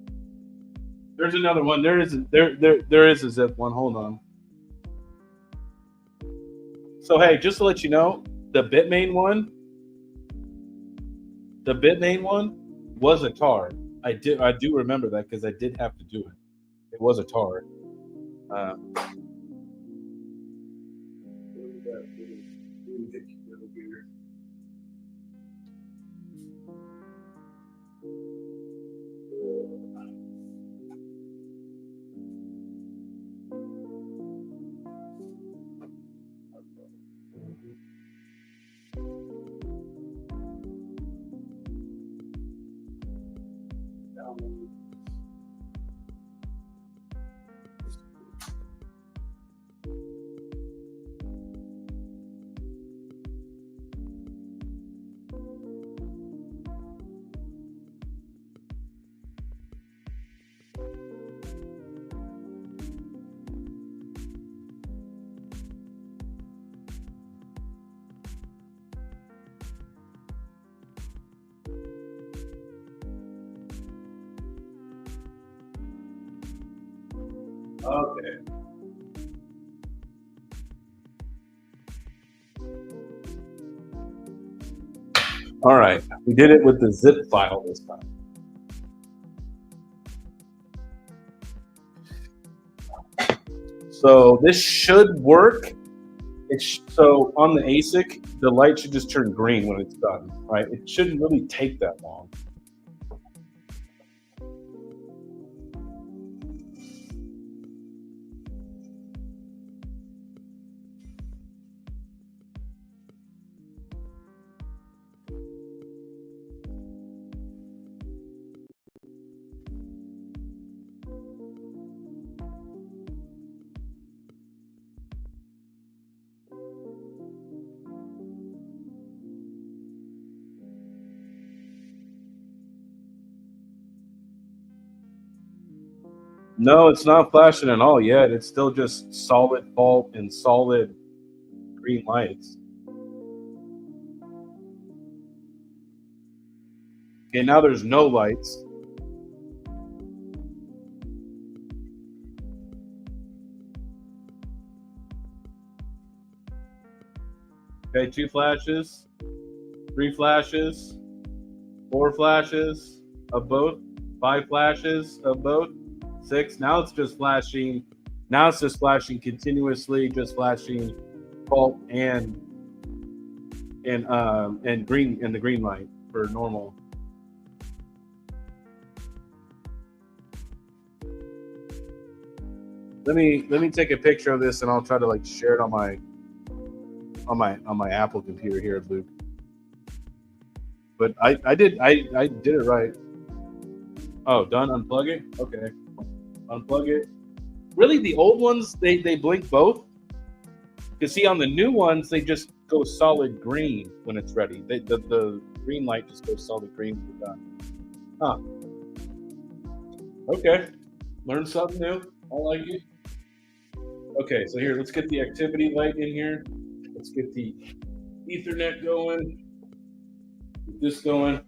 There's another one. There is a zip one. Hold on. So hey, just to let you know, the Bitmain one was a tar. I do remember that because I did have to do it. It was a tar. Okay. All right. We did it with the zip file this time. So this should work. So on the ASIC, the light should just turn green when it's done, right? It shouldn't really take that long. No, it's not flashing at all yet. It's still just solid fault and solid green lights. Okay, now there's no lights. Okay, 2 flashes, 3 flashes, 4 flashes of both, 5 flashes of both, 6. Now it's just flashing. Now it's just flashing continuously, just flashing fault and green and the green light for normal. Let me take a picture of this and I'll try to like share it on my on my Apple computer here, Luke. But I did it right. Oh, done. Unplug it. Okay, unplug it. Really, the old ones they blink both. Because see, on the new ones they just go solid green when it's ready. The green light just goes solid green when you're done. Huh. Okay. Learn something new. I like it. Okay, so here, let's get the activity light in here. Let's get the Ethernet going. Get this going.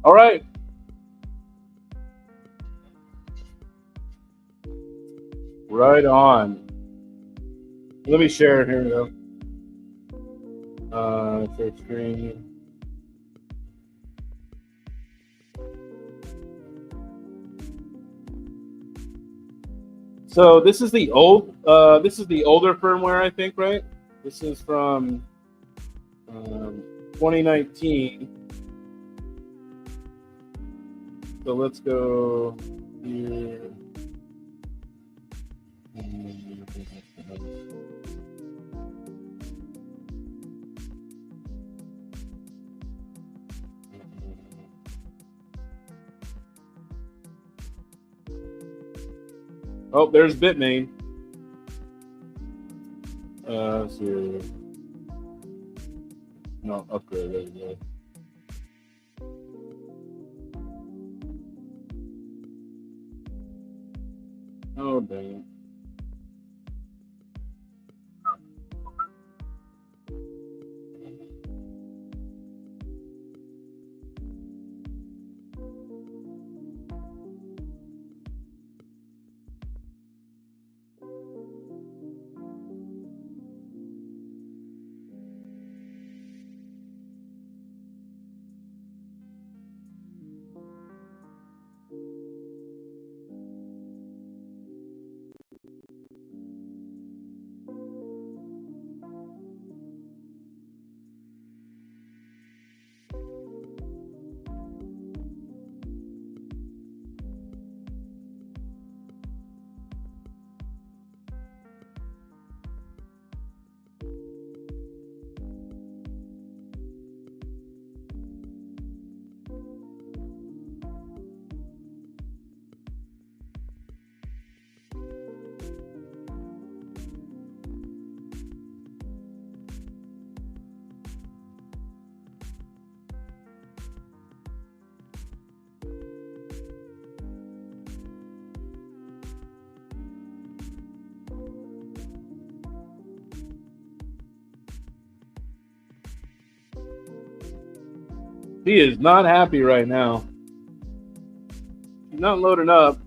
All right. Right on. Let me share it. Here we go. Share screen. So this is the this is the older firmware, I think, right? This is from 2019. So let's go here. Oh, there's Bitmain. Let's see. No, upgrade. There you go. Oh, dang it. He is not happy right now. He's not loading up.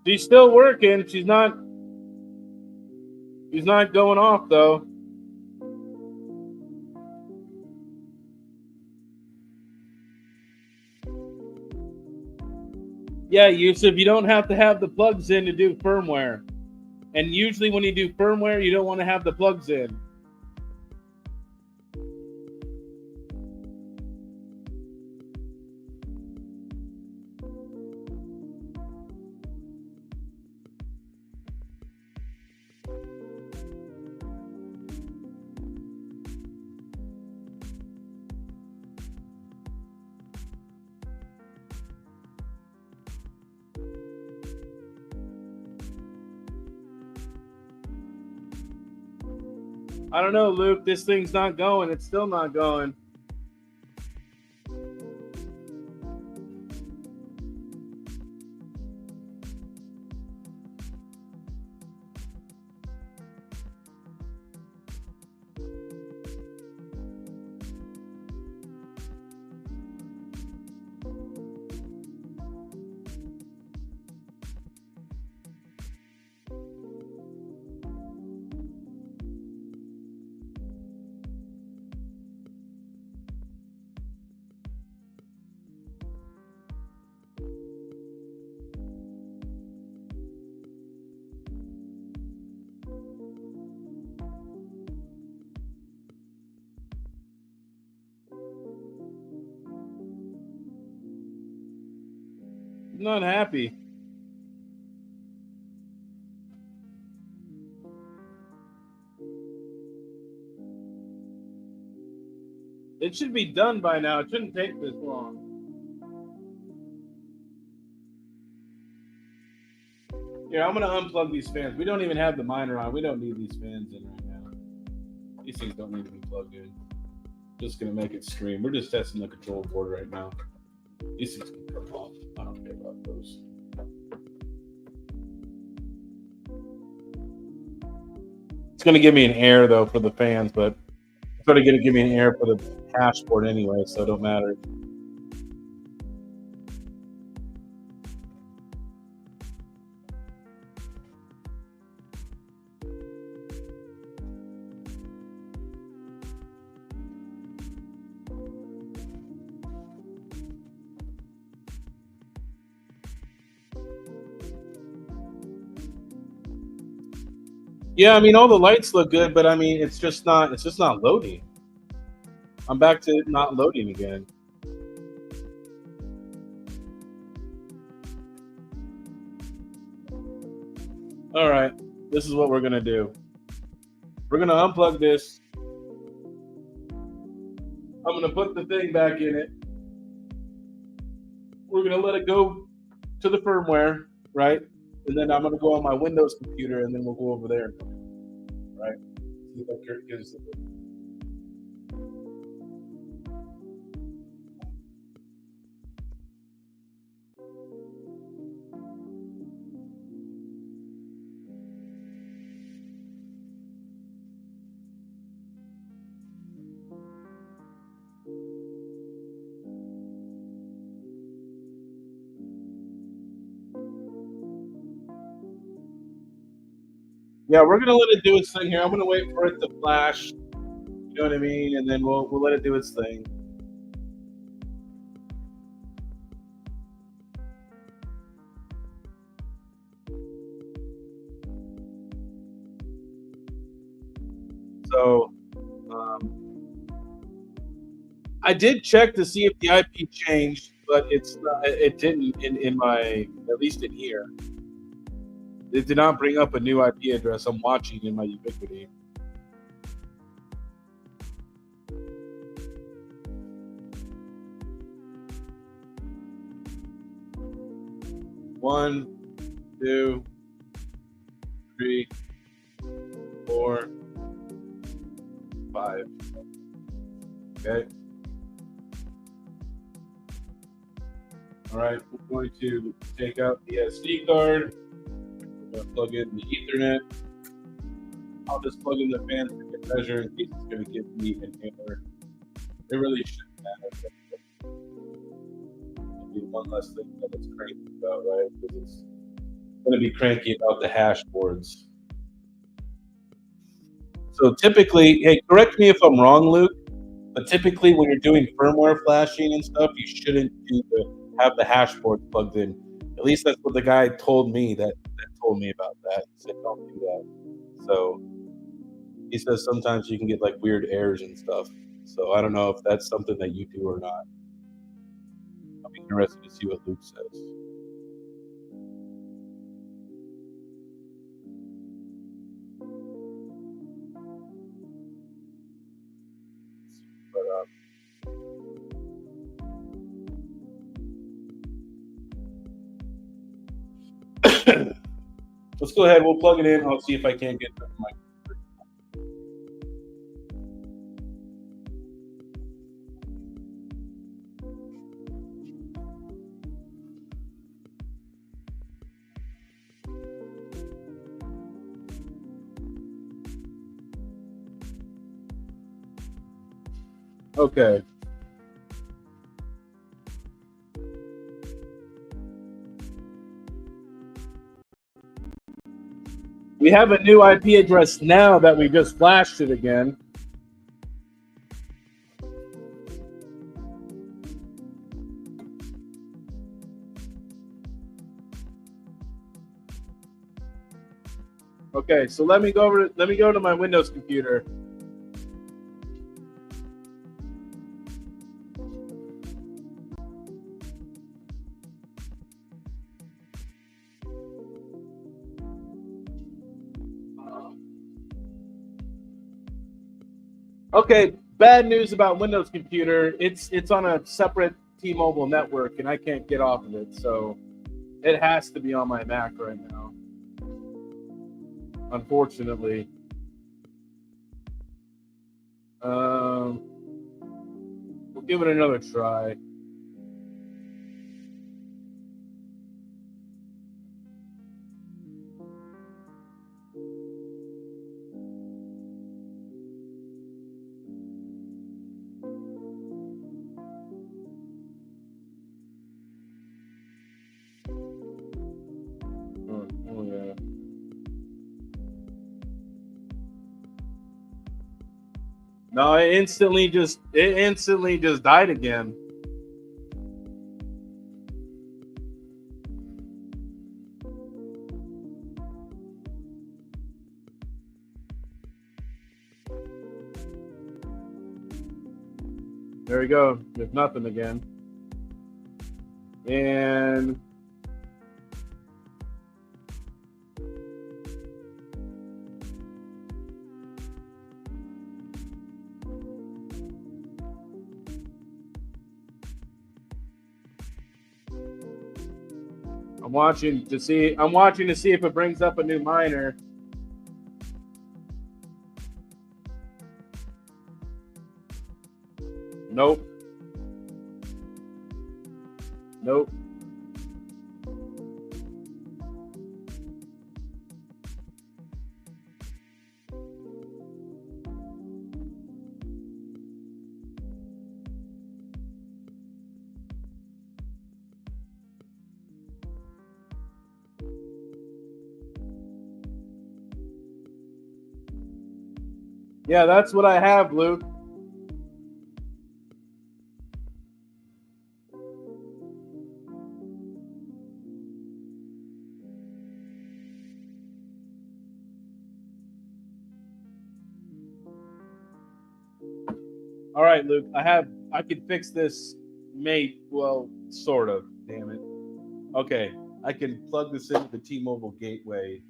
She's still working. She's not going off though. Yeah, Yusuf, you don't have to have the plugs in to do firmware. And usually when you do firmware, you don't want to have the plugs in. I don't know, Luke. This thing's not going. It's still not going. I'm not happy. It should be done by now. It shouldn't take this long. Here, I'm gonna unplug these fans. We don't even have the miner on. We don't need these fans in right now. These things don't need to be plugged in. Just gonna make it scream. We're just testing the control board right now. These things can come off. I don't care about those. It's gonna give me an error though for the fans, but it's already gonna give me an error for the dashboard anyway, so it don't matter. Yeah, I mean all the lights look good, but I mean it's just not loading. I'm back to not loading again. All right, this is what we're gonna do. We're gonna unplug this. I'm gonna put the thing back in it. We're gonna let it go to the firmware, right? And then I'm gonna go on my Windows computer, and then we'll go over there, right? See if that gives it. Yeah, we're gonna let it do its thing here. I'm gonna wait for it to flash. You know what I mean? And then we'll let it do its thing. So I did check to see if the IP changed, but it didn't in my, at least in here. It did not bring up a new IP address. I'm watching in my Ubiquiti. One, two, three, four, five. Okay. All right. We're going to take out the SD card. We're going to plug in the Ethernet. I'll just plug in the fans to get measure in case it's going to give me an error. It really shouldn't matter. It'll be one less thing that it's cranky about, right? Because it's going to be cranky about the hash boards. So typically, hey, correct me if I'm wrong, Luke, but typically when you're doing firmware flashing and stuff, you shouldn't have the hash board plugged in. At least that's what the guy told me that told me about that. He said don't do that. So he says sometimes you can get like weird errors and stuff. So I don't know if that's something that you do or not. I'm interested to see what Luke says. Let's go ahead. We'll plug it in. I'll see if I can't get my. Okay. We have a new IP address now that we just flashed it again. Okay, so let me go to my Windows computer. Okay, bad news about Windows computer. It's on a separate T-Mobile network, and I can't get off of it. So it has to be on my Mac right now. Unfortunately. We'll give it another try. Oh yeah. No, it instantly just died again. There we go. There's nothing again. And I'm watching to see if it brings up a new miner. Nope. Nope. Yeah, that's what I have, Luke. All right, Luke. I can fix this, mate. Well, sort of. Damn it. Okay, I can plug this into the T-Mobile gateway.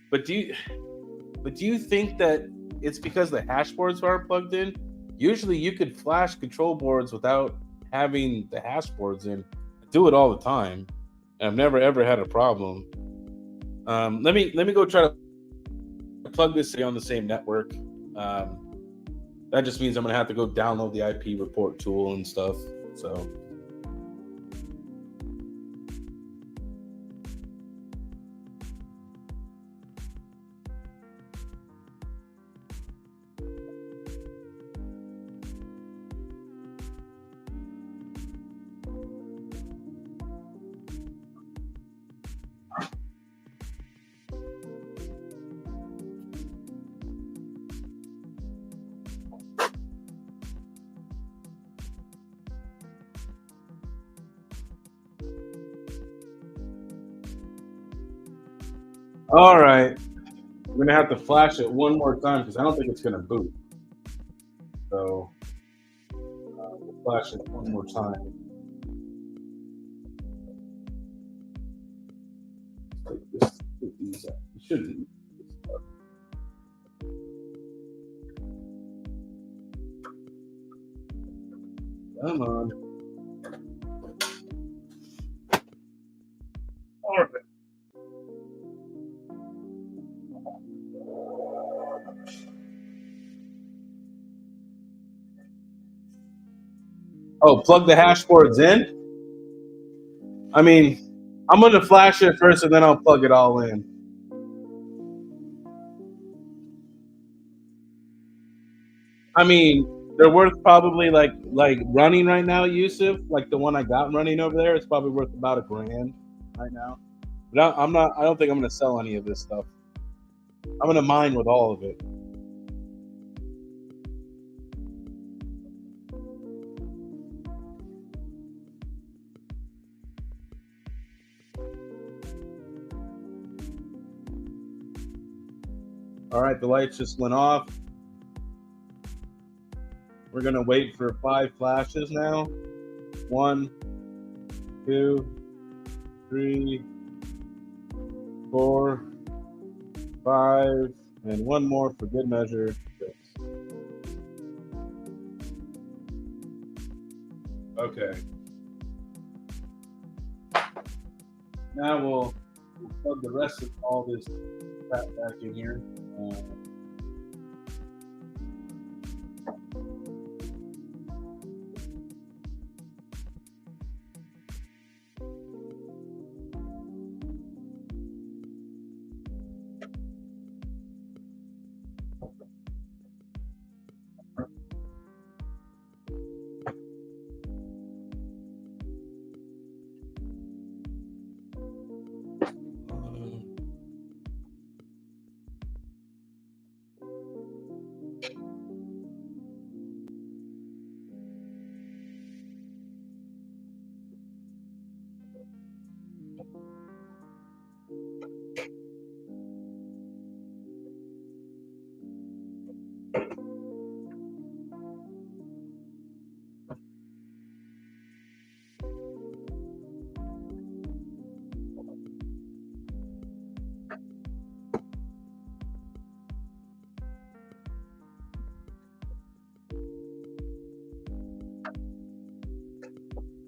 But do you think that it's because the hash boards aren't plugged in? Usually, you could flash control boards without having the hash boards in. I do it all the time, and I've never ever had a problem. Let me go try to plug this on the same network. That just means I'm gonna have to go download the IP report tool and stuff. So. All right, we're gonna have to flash it one more time because I don't think it's gonna boot. So we'll flash it one more time. Take these out. You shouldn't. Come on. All right. Oh, plug the hash boards in? I mean, I'm going to flash it first and then I'll plug it all in. I mean, They're worth probably like running right now, Yusuf. Like the one I got running over there, it's probably worth about $1,000 right now. But I'm not. I don't think I'm gonna sell any of this stuff. I'm gonna mine with all of it. All right, the lights just went off. We're gonna wait for 5 flashes now. 1, 2, 3, 4, 5, and one more for good measure. 6. Okay. Now we'll plug the rest of all this crap back in here.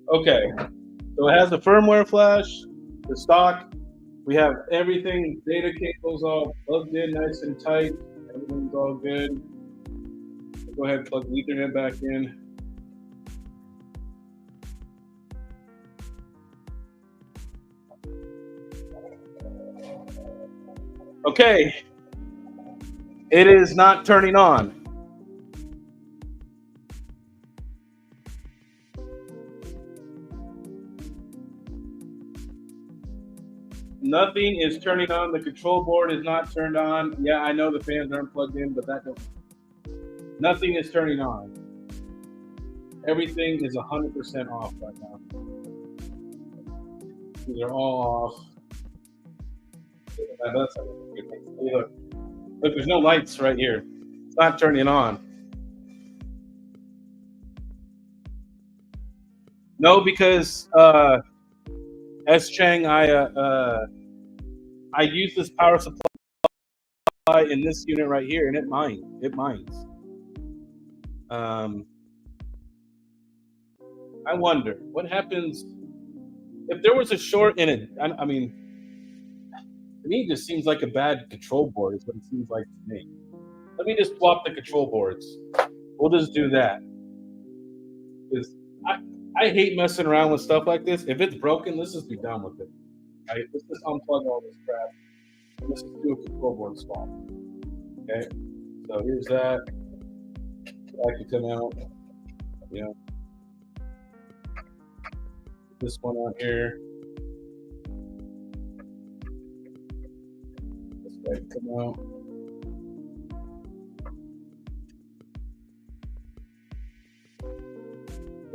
Okay, so it has the firmware flash, the stock. We have everything, data cables all plugged in nice and tight. Everything's all good. Go ahead and plug the Ethernet back in. Okay, it is not turning on. Nothing is turning on. The control board is not turned on. Yeah, I know the fans aren't plugged in, but nothing is turning on. Everything is 100% off right now. These are all off. Look, there's no lights right here. It's not turning on. No, because S Chang, I use this power supply in this unit right here, and it mines. I wonder what happens if there was a short in it. I mean, to me, it just seems like a bad control board. Is what it seems like to me. Let me just swap the control boards. We'll just do that. Because I hate messing around with stuff like this. If it's broken, let's just be done with it. Right? Let's just unplug all this crap. And let's just do a control board swap. Okay. So here's that. That can come out. You know. This one out here. This guy can come out.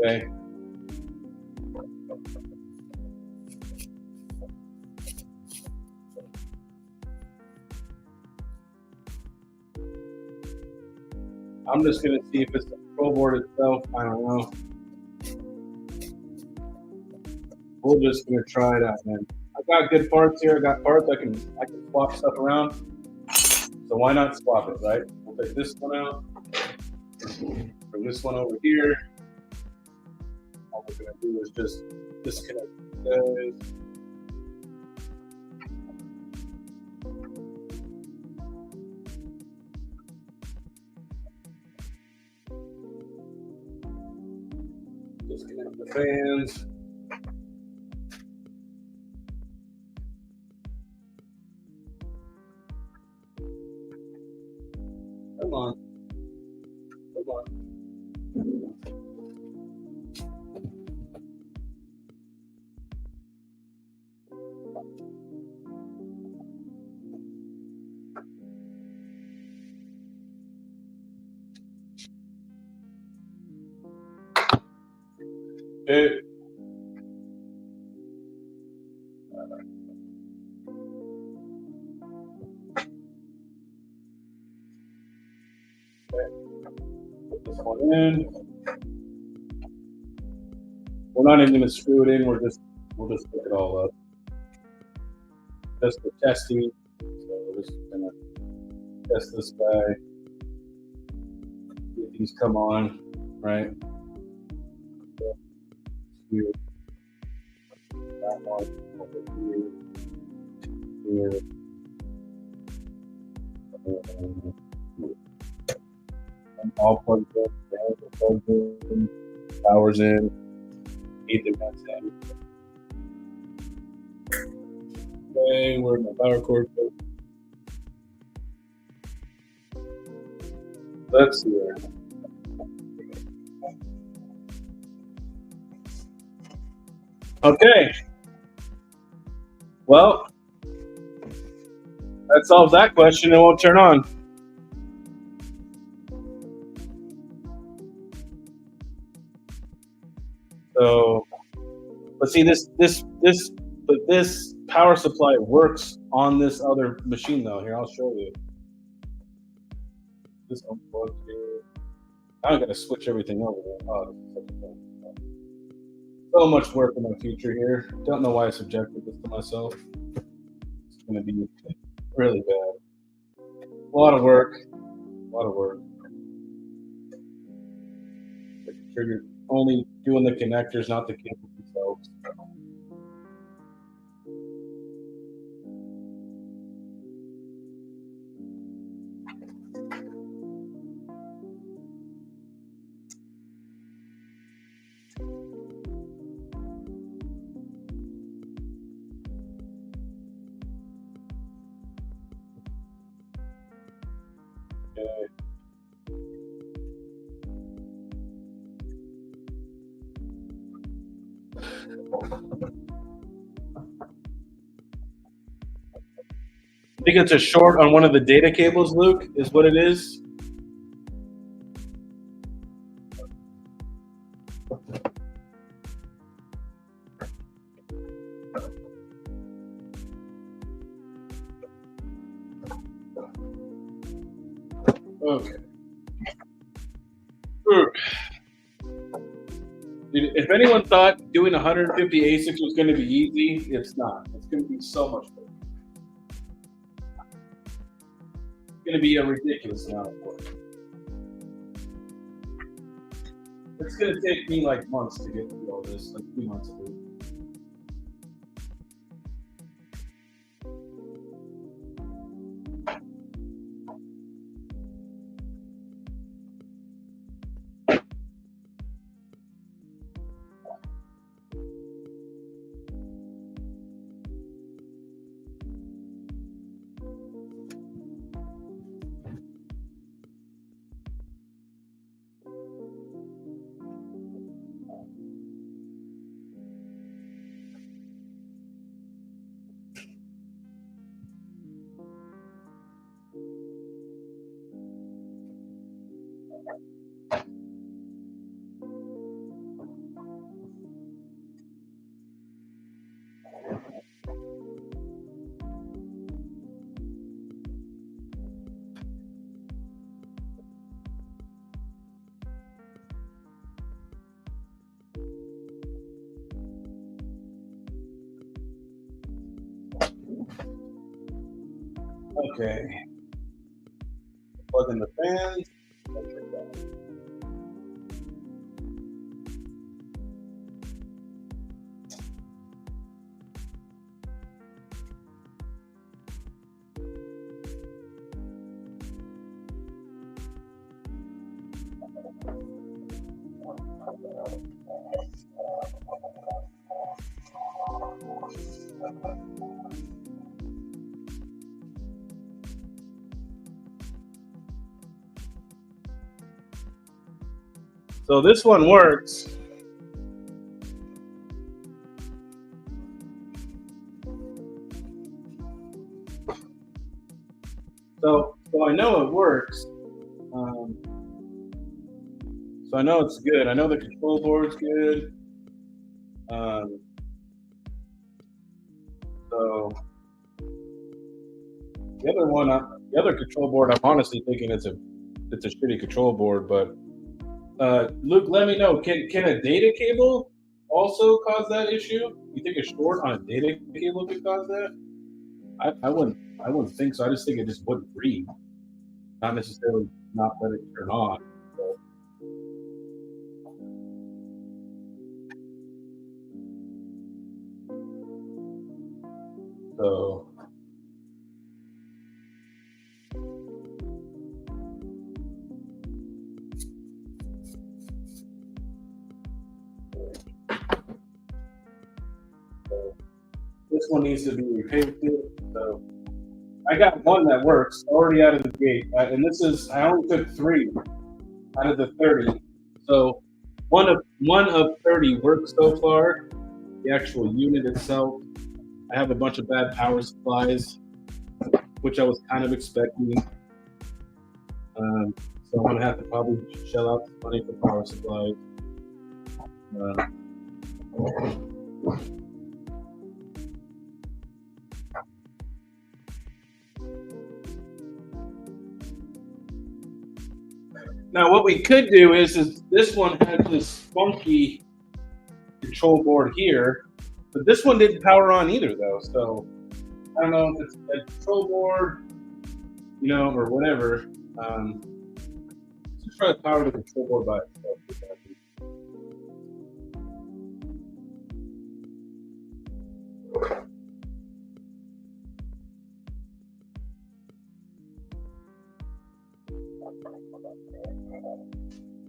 Okay. I'm just gonna see if it's the control board itself. I don't know. We're just gonna try it out, man. I got good parts here. I got parts I can swap stuff around. So why not swap it, right? We'll take this one out. Bring this one over here. All we're gonna do is just disconnect these guys. Disconnect the fans. Come on. Okay. Put this one in. We're not even going to screw it in. We'll just pick it all up. Just for testing. So we're just going to test this guy. See if these come on, right? Here. That one over here. And all plugged in. Fans are plugged in. Power's in. Ethernet in. Okay, where my power cord goes. Let's see here. Okay. Well, that solves that question. It won't turn on. So, but see, this power supply works on this other machine though. Here, I'll show you. This unplugged here. I'm gonna switch everything over. Oh, so much work in my future here. Don't know why I subjected this to myself. It's gonna be really bad. A lot of work. A lot of work. Making sure you're only doing the connectors, not the cables themselves. Okay. I think it's a short on one of the data cables, Luke, is what it is. Okay. If anyone thought doing 150 ASICs was going to be easy, it's not. It's going to be so much work. It's going to be a ridiculous amount of work. It's going to take me like months to get through all this, like 2 months of it. Okay. Plug in the fans. So this one works. So I know it works. So I know it's good. I know the control board's good. Um, so the other control board, I'm honestly thinking it's a shitty control board. But Luke, let me know. Can a data cable also cause that issue? You think a short on a data cable could cause that? I wouldn't think so. I just think it just wouldn't read, not necessarily not let it turn on. So this one needs to be repaired too. So I got one that works already out of the gate, and this is I only took 3 out of the 30. So one of 30 works so far. The actual unit itself, I have a bunch of bad power supplies, which I was kind of expecting. So I'm gonna have to probably shell out some money for power supplies. Now, what we could do is this one has this funky control board here, but this one didn't power on either, though. So I don't know if it's a control board, or whatever. Let's try to power the control board by itself.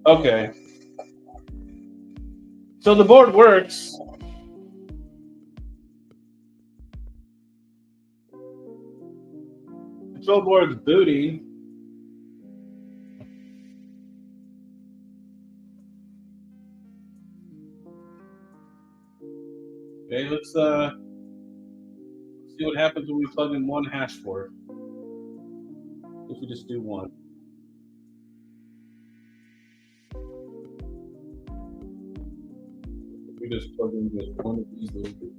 Okay. So the board works. Control board's booting. Okay, let's see what happens when we plug in one hash port. If we just do one. We just plug in just one of these little bits.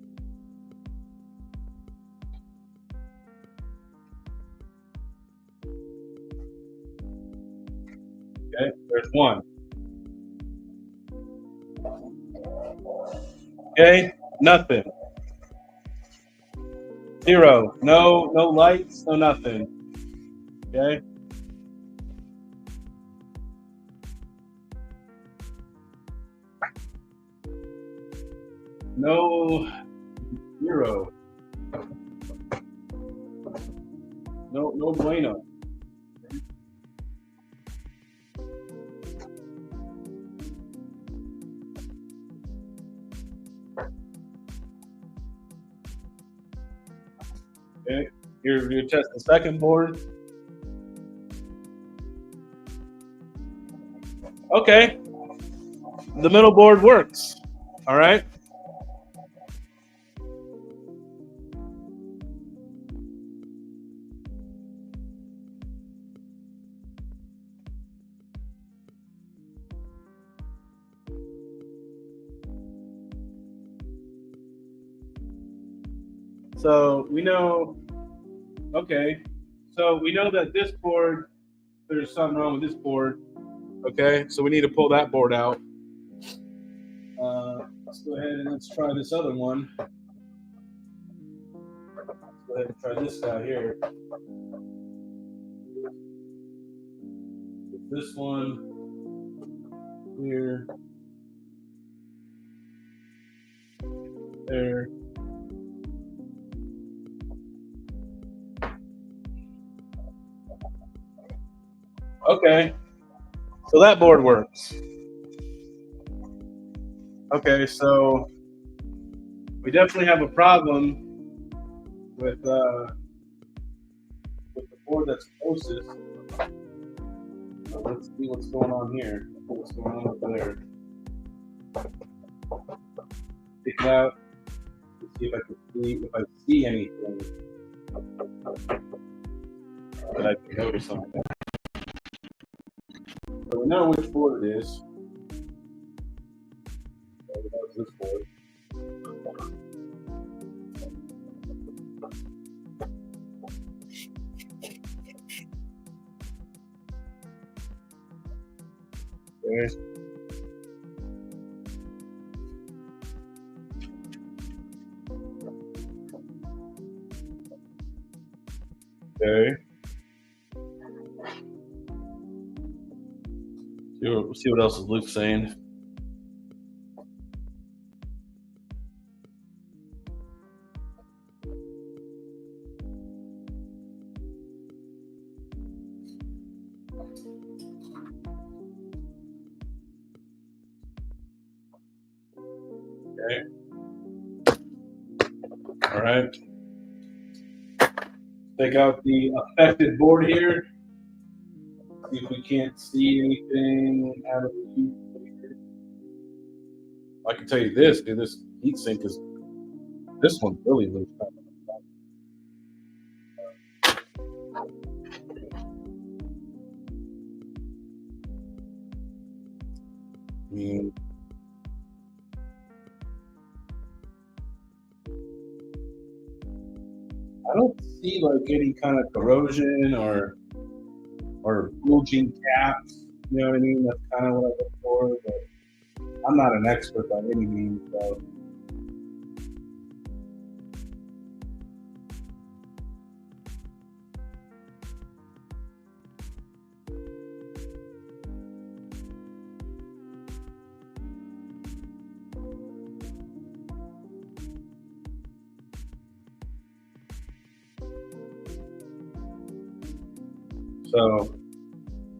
Okay, there's one. Okay, nothing. 0. No lights, no nothing. Okay. No 0. No bueno. Okay, here we test the second board. Okay, the middle board works. All right. So we know, okay, so we know that this board, there's something wrong with this board. Okay, so we need to pull that board out. Let's go ahead and let's try this other one. Let's go ahead and try this guy here. This one here, there. Okay, so that board works. Okay, so we definitely have a problem with the board that's closest. So let's see what's going on here. What's going on over there? Take it out. Let's see if I see anything that I can notice on it. So we know which board it is. So that's this board. Okay. Okay. See what else is Luke saying. Okay. All right. Take out the affected board here. See if we can't see anything out of the heat. I can tell you this, dude. This heat sink is this one really loose. I mean, I don't see like any kind of corrosion or bulging caps. You know what I mean? That's kind of what I look for. But I'm not an expert by any means. So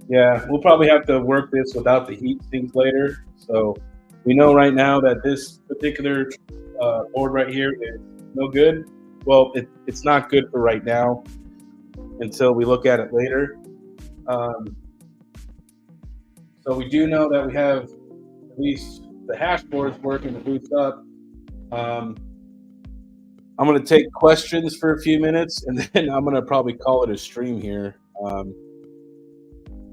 yeah, we'll probably have to work this without the heat sinks later. So we know right now that this particular board right here is no good. Well, it's not good for right now until we look at it later. Um, so we do know that we have at least the hash boards working to boost up. Um, I'm going to take questions for a few minutes, and then I'm going to probably call it a stream here.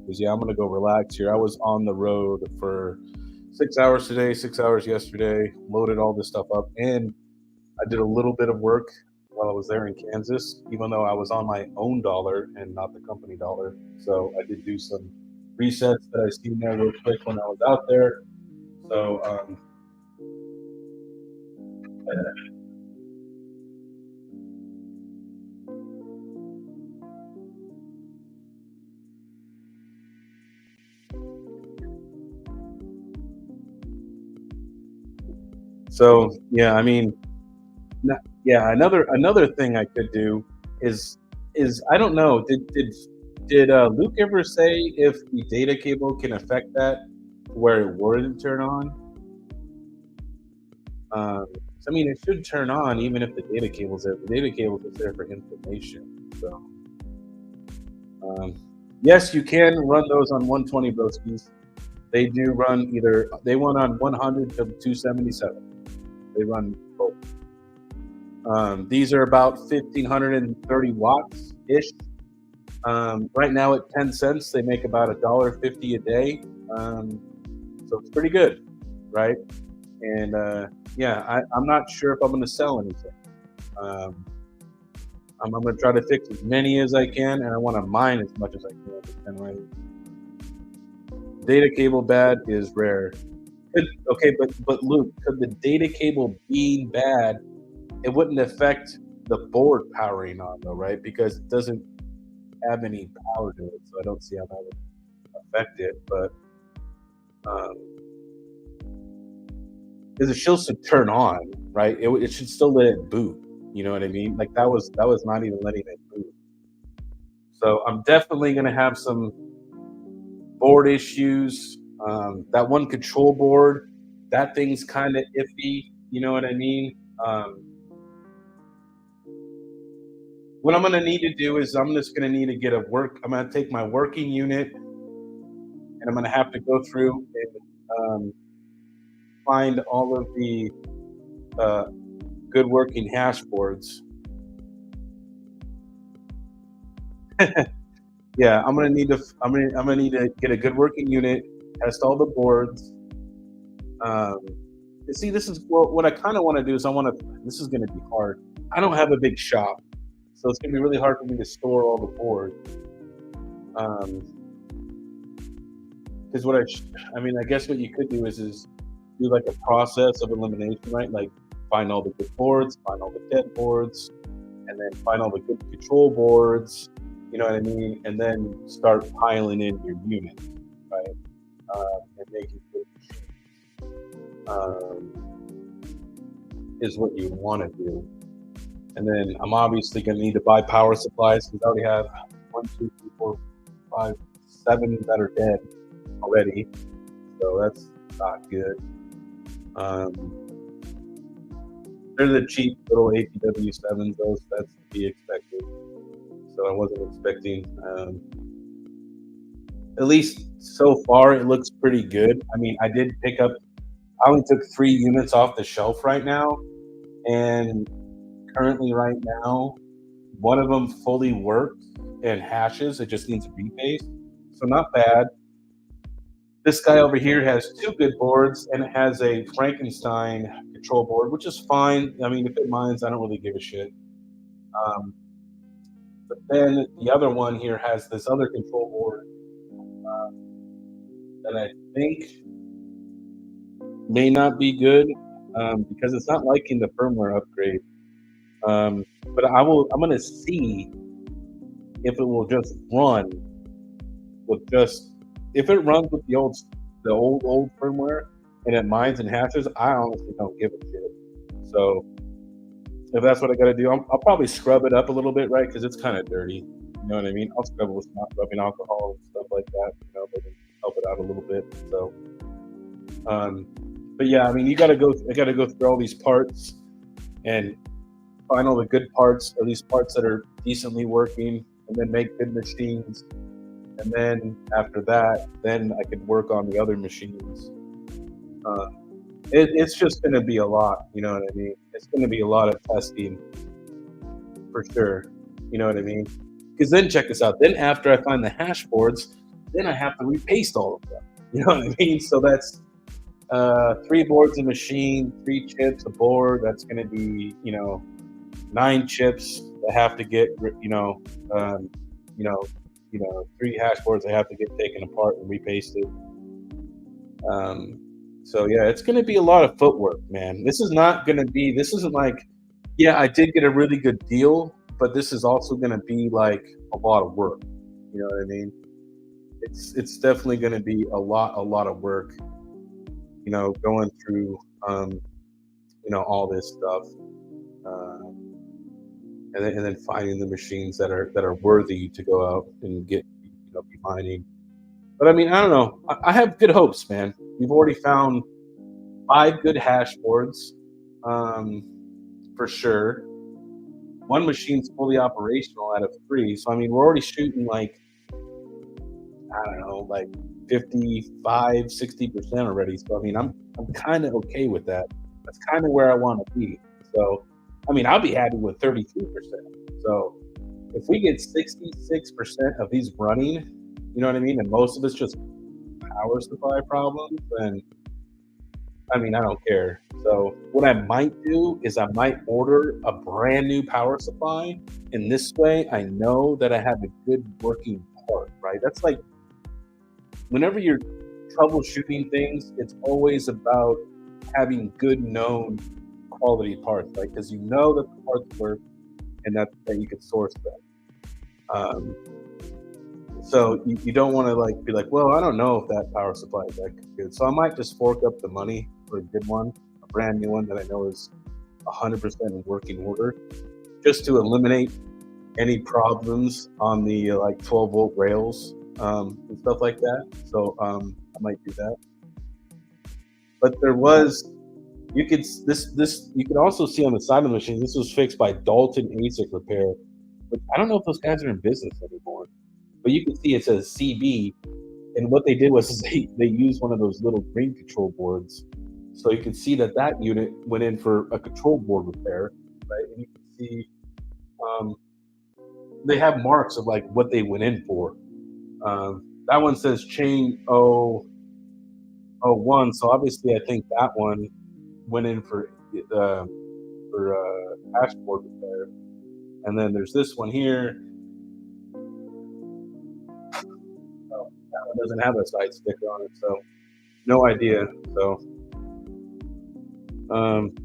Because yeah, I'm gonna go relax here. I was on the road for 6 hours today, 6 hours yesterday, loaded all this stuff up, and I did a little bit of work while I was there in Kansas, even though I was on my own dollar and not the company dollar. So I did do some resets that I seen there real quick when I was out there. So so yeah, I mean, yeah, another thing I could do is I don't know. Did Luke ever say if the data cable can affect that where it wouldn't turn on? So, I mean, it should turn on even if the data cable's there. The data cable is there for information. So, um, yes, you can run those on 120 broskies. They do run they run on 100 to 277. They run both. These are about 1,530 watts ish. Right now at 10 cents, they make about $1.50 a day. So it's pretty good, right? And yeah, I'm not sure if I'm going to sell anything. I'm going to try to fix as many as I can, and I want to mine as much as I can. Right? Data cable bad is rare. Okay, but Luke, could the data cable being bad, it wouldn't affect the board powering on though, right? Because it doesn't have any power to it, so I don't see how that would affect it. But because it still should turn on, right? It should still let it boot. You know what I mean? Like that was not even letting it boot. So I'm definitely gonna have some board issues. That one control board, that thing's kind of iffy. You know what I mean? What I'm gonna need to do is I'm just gonna need to get a work. I'm gonna take my working unit, and I'm gonna have to go through and find all of the good working hash boards. Yeah, I'm gonna need to get a good working unit, test all the boards. See, this is what I kind of want to do is I want to. This is gonna be hard. I don't have a big shop, so it's gonna be really hard for me to store all the boards. Um, because I mean, I guess what you could do is do like a process of elimination, right? Like find all the good boards, find all the dead boards, and then find all the good control boards. You know what I mean? And then start piling in your units, right? And making good machines is what you want to do. And then I'm obviously going to need to buy power supplies because I already have 1, 2, 3, 4, 5, 7 that are dead already. So that's not good. They're the cheap little APW7s, that's to be expected. So I wasn't expecting, at least so far, it looks pretty good. I mean, I only took 3 units off the shelf right now. And currently, right now, one of them fully works and hashes. It just needs a repaste. So not bad. This guy over here has 2 good boards and it has a Frankenstein control board, which is fine. I mean, if it mines, I don't really give a shit. But then the other one here has this other control board that I think may not be good because it's not liking the firmware upgrade. But I'm going to see if it will just run with if it runs with the old firmware and it mines and hashes. I honestly don't give a shit. So if that's what I got to do, I'll probably scrub it up a little bit, right? Because it's kind of dirty. You know what I mean? I'll scrub it with rubbing alcohol and stuff like that. You know, but help it out a little bit. So, but yeah, I mean, I got to go through all these parts and find all the good parts, or these parts that are decently working, and then make good machines. And then after that, then I could work on the other machines. It's just going to be a lot, you know what I mean? It's going to be a lot of testing for sure, you know what I mean? Because then check this out. Then after I find the hash boards, then I have to repaste all of them. You know what I mean? So that's 3 boards a machine, 3 chips a board. That's going to be 9 chips that have to get 3 hash boards that have to get taken apart and repasted. So yeah, it's going to be a lot of footwork, man. This isn't like, yeah, I did get a really good deal, but this is also going to be like a lot of work. You know what I mean? It's definitely going to be a lot of work. Going through all this stuff, and then finding the machines that are worthy to go out and get be mining. But I mean, I don't know. I have good hopes, man. We've already found 5 good hash boards, for sure. 1 machine's fully operational out of 3. So I mean, we're already shooting like, I don't know, like 55, 60% already. So I mean, I'm kind of okay with that. That's kind of where I want to be. So I mean, I'll be happy with 32%. So if we get 66% of these running, you know what I mean, and most of it's just power supply problems, then I mean, I don't care. So what I might do is I might order a brand new power supply. And this way I know that I have a good working part, right? That's like, whenever you're troubleshooting things, it's always about having good known quality parts, right? Because you know that the parts work and that you can source them. So you don't want to be like, well, I don't know if that power supply is that good. So I might just fork up the money for a good one, a brand new one that I know is 100% in working order, just to eliminate any problems on the 12-volt rails and stuff like that. So I might do that. But there was, you could also see on the side of the machine, this was fixed by Dalton ASIC Repair. But I don't know if those guys are in business anymore. But you can see it says CB, and what they did was they used one of those little green control boards. So you can see that unit went in for a control board repair, right? And you can see they have marks of like what they went in for. That one says chain 001, so obviously I think that one went in for dashboard repair. And then there's this one here. It doesn't have a side sticker on it, so no idea. So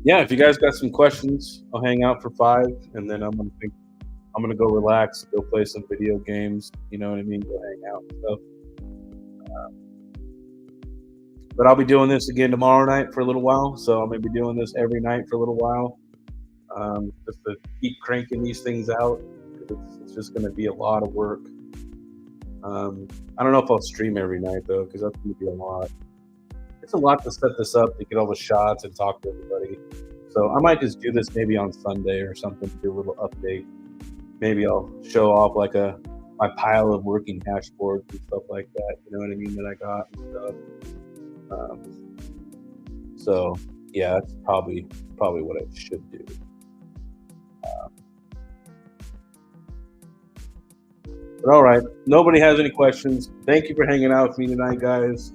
yeah, if you guys got some questions, I'll hang out for 5, and then I'm gonna go relax, go play some video games. You know what I mean? Go hang out and stuff. But I'll be doing this again tomorrow night for a little while. So I'm gonna be doing this every night for a little while, just to keep cranking these things out. It's just gonna be a lot of work. I don't know if I'll stream every night though, because that's gonna be a lot. It's a lot to set this up, to get all the shots and talk to everybody. So I might just do this maybe on Sunday or something, to do a little update. Maybe I'll show off like my pile of working dashboards and stuff like that. You know what I mean? That I got and stuff. So yeah, that's probably what I should do. But all right, nobody has any questions. Thank you for hanging out with me tonight, guys.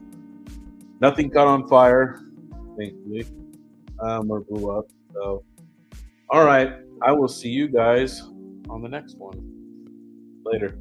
Nothing caught on fire, thankfully, or blew up. So, all right, I will see you guys on the next one. Later.